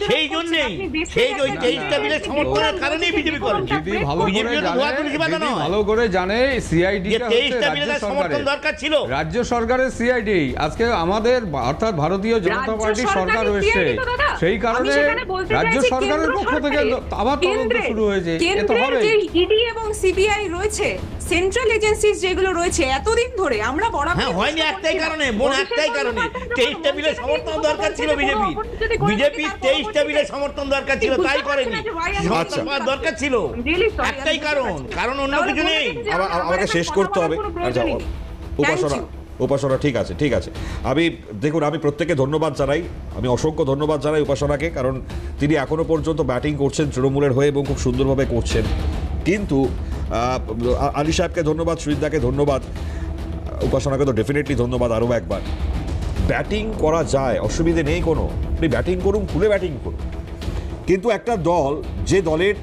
সেই জন্যই সেই 23 টেবিলের সমর্থনের কারণেই বিজেপি করে। ভালো করে জানে সিআইডি 23 টেবিলের সমর্থন দরকার ছিল। রাজ্য সরকারের সিআইডি আজকে আমাদের অর্থাৎ ভারতীয় জনতা পার্টি সরকার হয়েছে, সেই কারণে রাজ্য সরকারের পক্ষ থেকে আবার তদন্ত শুরু হয়েছে। কেন্দ্রের যে ইডি এবং সিবিআই রয়েছে, সেন্ট্রাল এজেন্সিস যেগুলো রয়েছে, এতদিন ধরে আমরা বরাবর হয়নি একটাই কারণে, একটাই কারণে 23 টেবিলের সমর্থন দরকার ছিল বিজেপি। 23 টেবিলের সমর্থন দরকার ছিল, তাই করেনি। দরকার ছিল একটাই কারণ অন্য কিছু নেই। আমাকে শেষ করতে হবে। আচ্ছা উপাসনা, উপাসনা ঠিক আছে ঠিক আছে। আমি দেখুন, আমি প্রত্যেককে ধন্যবাদ জানাই, আমি অসংখ্য ধন্যবাদ জানাই উপাসনাকে, কারণ তিনি এখনো পর্যন্ত ব্যাটিং করছেন তৃণমূলের হয়ে এবং খুব সুন্দরভাবে করছেন। কিন্তু আলী সাহেবকে ধন্যবাদ, সুজিতদাকে ধন্যবাদ, উপাসনাকে তো ডেফিনেটলি ধন্যবাদ আরও একবার। ব্যাটিং করা যায়, অসুবিধে নেই কোনো, আপনি ব্যাটিং করুন, খুলে ব্যাটিং করুন। কিন্তু একটা দল, যে দলের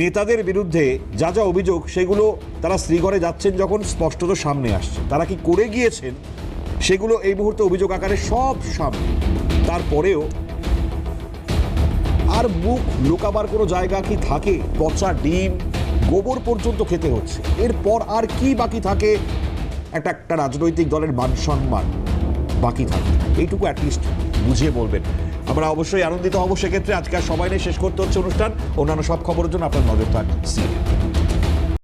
নেতাদের বিরুদ্ধে যা যা অভিযোগ সেগুলো তারা শ্রীঘরে যাচ্ছেন যখন স্পষ্টত সামনে আসছে, তারা কি করে গিয়েছেন সেগুলো এই মুহূর্তে অভিযোগ আকারে সব সামনে, তারপরেও আর মুখ লুকাবার কোনো জায়গা কি থাকে? পচা ডিম, গোবর পর্যন্ত খেতে হচ্ছে, এরপর আর কি বাকি থাকে? একটা রাজনৈতিক দলের মান সম্মান বাকি থাকে, এইটুকু অ্যাটলিস্ট বুঝিয়ে বলবেন। আমরা অবশ্যই আনন্দিত হব সেক্ষেত্রে। আজকে আর সময় নেই, শেষ করতে হচ্ছে অনুষ্ঠান। অন্যান্য সব খবরের জন্য আপনার নজর থাক CNN।